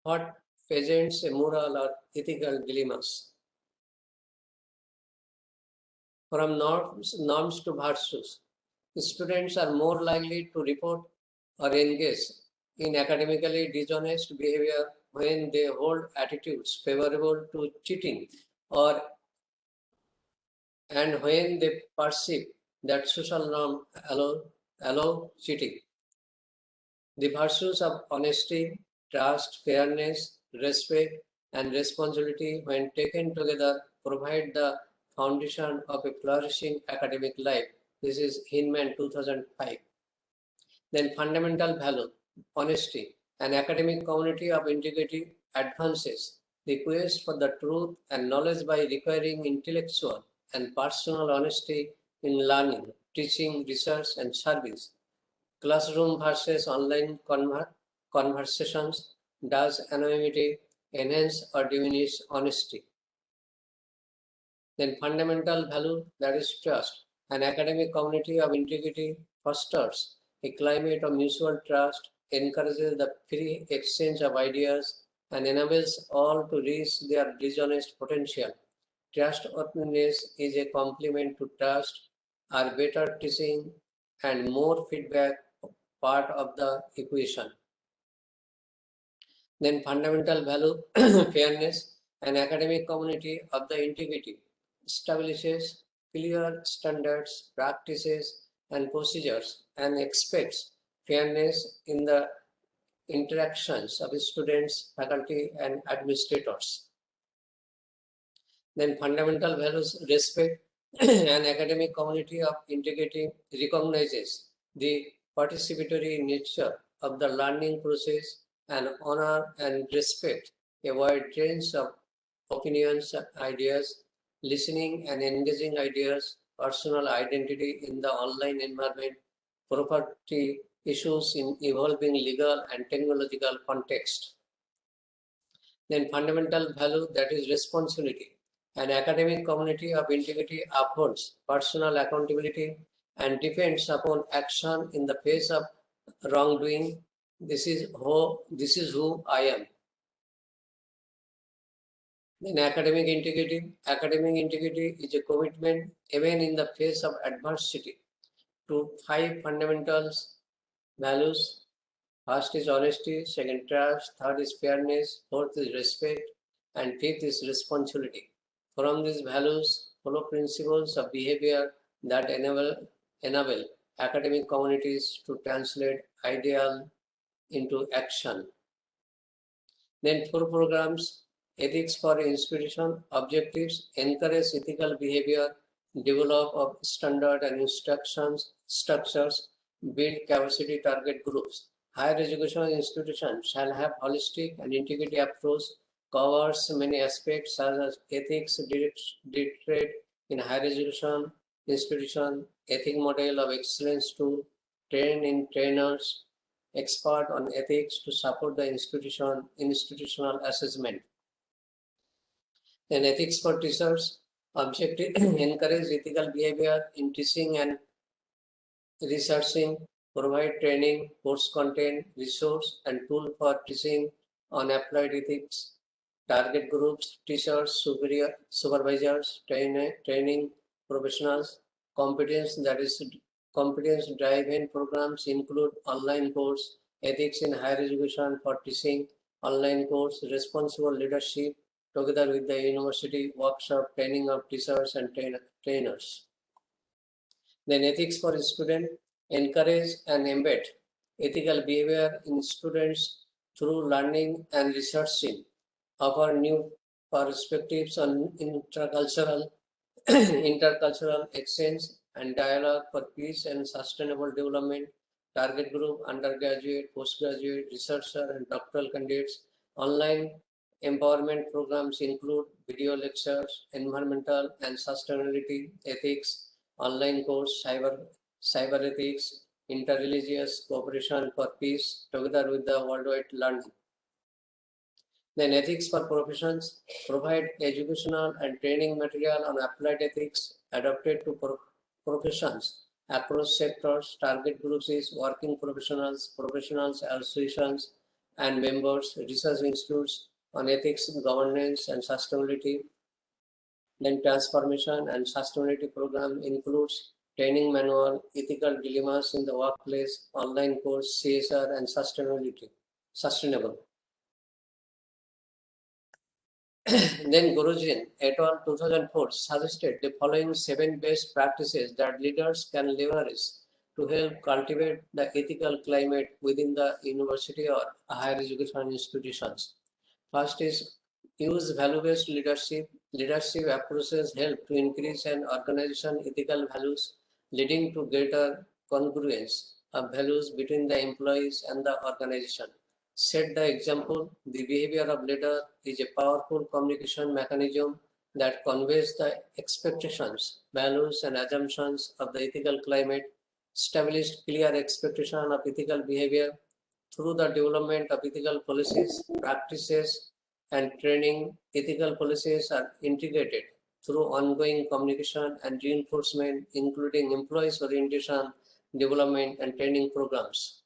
What presents a moral or ethical dilemmas? From norms to virtues, students are more likely to report or engage in academically dishonest behavior when they hold attitudes favorable to cheating and when they perceive that social norms allow cheating. The virtues of honesty, trust, fairness, respect, and responsibility, when taken together, provide the foundation of a flourishing academic life. This is Hinman 2005. Then fundamental value, honesty. An academic community of integrity advances the quest for the truth and knowledge by requiring intellectual and personal honesty in learning, teaching, research, and service. Classroom versus online conversations. Does anonymity enhance or diminish honesty? Then fundamental value, that is trust. An academic community of integrity fosters a climate of mutual trust, encourages the free exchange of ideas, and enables all to reach their dishonest potential. Trustworthiness is a complement to trust, are better teaching and more feedback part of the equation. Then fundamental value, fairness, an academic community of the integrity establishes clear standards, practices, and procedures and expects fairness in the interactions of students, faculty, and administrators. Then fundamental values, respect. An academic community of integrity recognizes the participatory nature of the learning process and honor and respect a wide range of opinions, ideas, listening and engaging ideas, personal identity in the online environment, property issues in evolving legal and technological context. Then fundamental value, that is responsibility. An academic community of integrity upholds personal accountability and depends upon action in the face of wrongdoing. This is who I am. Then academic integrity. Academic integrity is a commitment, even in the face of adversity, to 5 fundamentals values. First is honesty, second trust, third is fairness, fourth is respect, and fifth is responsibility. From these values follow principles of behavior that enable academic communities to translate ideal into action. Then 4 programs, ethics for institution, objectives, encourage ethical behavior, develop of standard and instructions, structures, build capacity target groups. Higher educational institutions shall have holistic and integrity approach, covers many aspects such as ethics directed in higher education institution, ethic model of excellence to train in trainers, expert on ethics to support the institutional assessment. Then ethics for teachers, objective encourage ethical behavior in teaching and researching, provide training, course content, resource and tool for teaching on applied ethics, target groups, teachers, supervisors, training professionals, competence, that is competence driven programs include online course, ethics in higher education for teaching, online course, responsible leadership, together with the university workshop, training of teachers and trainers. Then ethics for students, encourage and embed ethical behavior in students through learning and researching, offer new perspectives on intercultural exchange and dialogue for peace and sustainable development, target group, undergraduate, postgraduate, researcher and doctoral candidates. Online empowerment programs include video lectures, environmental and sustainability ethics, online course, cyber ethics, interreligious cooperation for peace, together with the worldwide learning. Then ethics for professions, provide educational and training material on applied ethics adapted to professions across sectors. Target groups is working professionals, professionals associations and members, research institutes on ethics, governance and sustainability. Then transformation and sustainability program includes training manual, ethical dilemmas in the workplace, online course, CSR and sustainable. Then Guruji et al. 2004 suggested the following 7 best practices that leaders can leverage to help cultivate the ethical climate within the university or higher education institutions. First is use value-based leadership. Leadership approaches help to increase an organization ethical values, leading to greater congruence of values between the employees and the organization. Set the example. The behavior of leader is a powerful communication mechanism that conveys the expectations, values, and assumptions of the ethical climate, established clear expectation of ethical behavior through the development of ethical policies, practices, and training. Ethical policies are integrated through ongoing communication and reinforcement, including employees orientation, development, and training programs.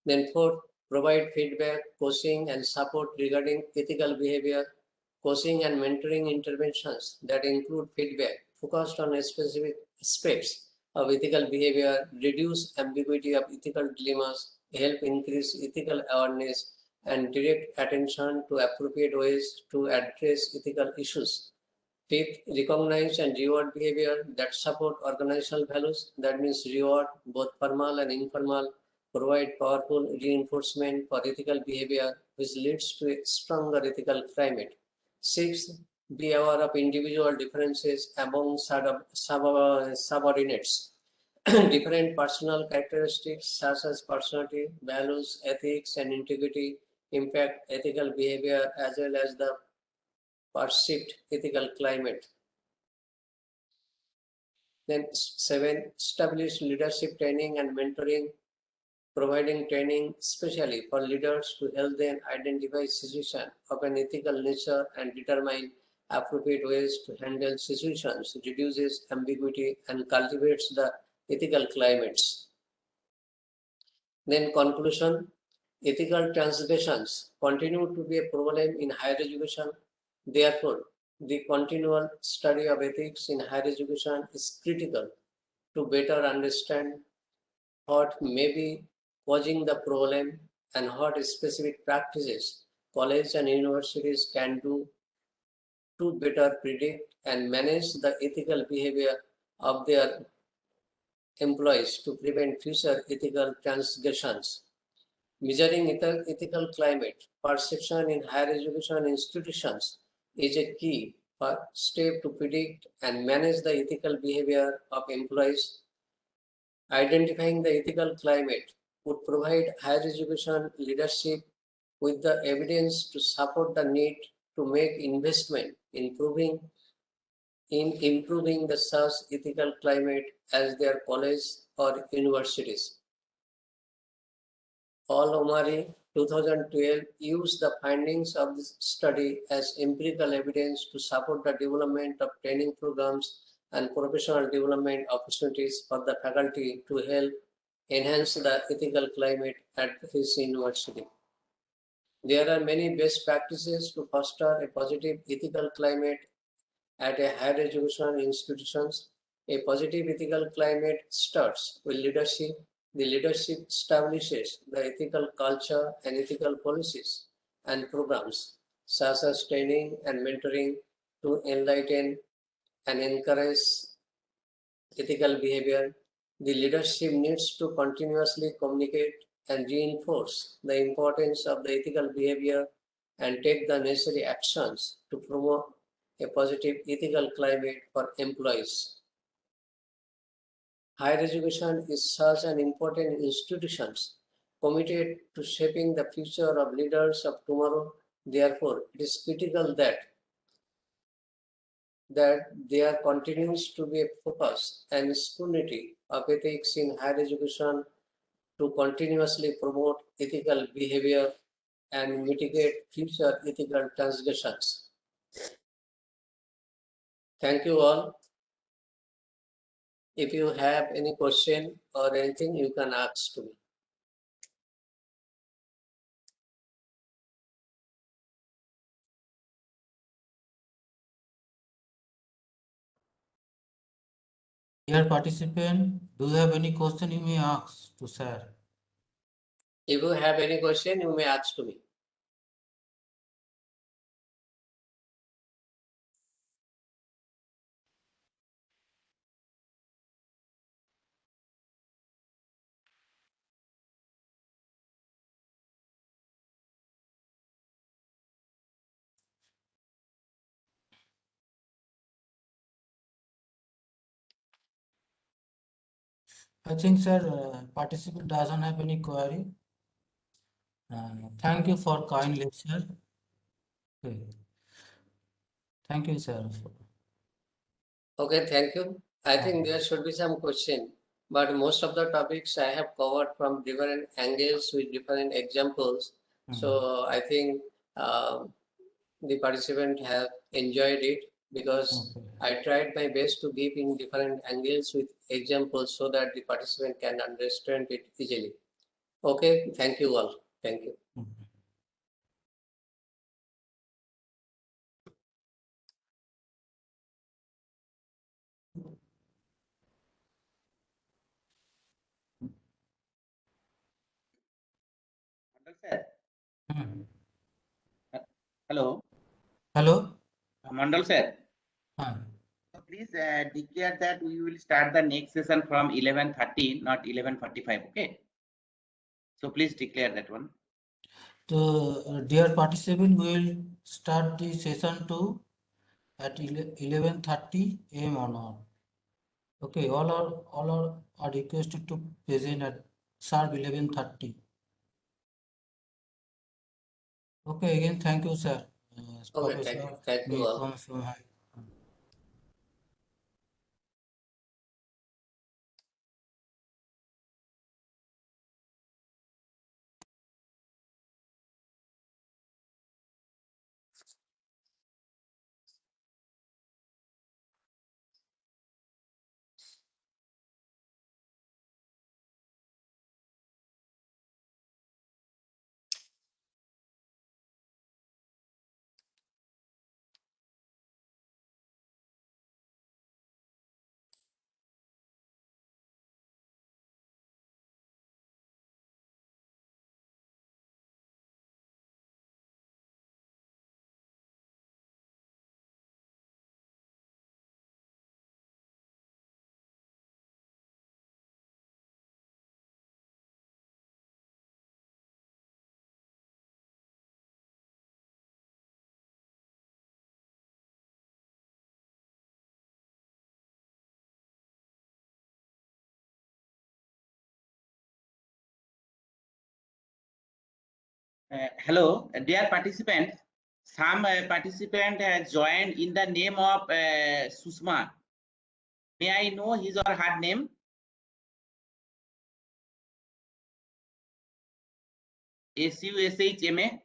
Then fourth, provide feedback, coaching, and support regarding ethical behavior, coaching and mentoring interventions that include feedback focused on specific aspects of ethical behavior, reduce ambiguity of ethical dilemmas, help increase ethical awareness, and direct attention to appropriate ways to address ethical issues. Fifth, recognize and reward behavior that support organizational values. That means reward, both formal and informal, provide powerful reinforcement for ethical behavior, which leads to a stronger ethical climate. Sixth, be aware of individual differences among subordinates. Different personal characteristics such as personality, values, ethics, and integrity impact ethical behavior as well as the perceived ethical climate. Then seven, establish leadership training and mentoring, providing training especially for leaders to help them identify situations of an ethical nature and determine appropriate ways to handle situations, reduces ambiguity, and cultivates the ethical climates. Then conclusion, ethical transgressions continue to be a problem in higher education. Therefore, the continual study of ethics in higher education is critical to better understand what may be causing the problem and what specific practices colleges and universities can do to better predict and manage the ethical behavior of their employees to prevent future ethical transgressions. Measuring ethical climate perception in higher education institutions is a key step to predict and manage the ethical behavior of employees. Identifying the ethical climate would provide higher education leadership with the evidence to support the need to make investment in improving the such ethical climate as their college or universities. Al-Omari 2012 used the findings of this study as empirical evidence to support the development of training programs and professional development opportunities for the faculty to help enhance the ethical climate at his university. There are many best practices to foster a positive ethical climate at a higher education institutions. A positive ethical climate starts with leadership. The leadership establishes the ethical culture and ethical policies and programs, such as training and mentoring to enlighten and encourage ethical behavior. The leadership needs to continuously communicate and reinforce the importance of the ethical behavior and take the necessary actions to promote a positive ethical climate for employees. Higher education is such an important institution committed to shaping the future of leaders of tomorrow. Therefore, it is critical that there continues to be a focus and scrutiny of ethics in higher education to continuously promote ethical behavior and mitigate future ethical transgressions. Thank you all. If you have any question or anything, you can ask to me. Dear participant, do you have any question you may ask to sir? If you have any question, you may ask to me. I think, sir, participant doesn't have any query. Thank you for kind lecture. Okay. Thank you, sir. Okay, thank you. I think there should be some question, but most of the topics I have covered from different angles with different examples. So I think the participant have enjoyed it because Okay. I tried my best to give in different angles with examples so that the participant can understand it easily. Okay, thank you all. Thank you. Mandal sir. Hmm. Hello, Hello. Mandal sir. Huh. So please declare that we will start the next session from 11:30, not 11:45. Okay. So please declare that one. So, dear participant, we will start the session to at 11:30 a.m. on all. Okay, all are requested to present at sharp 11:30. Okay, again, thank you, sir. Okay, thank you. Thank you all. Hello, dear participants. Some participant has joined in the name of Susma. May I know his or her name? SUSHMA.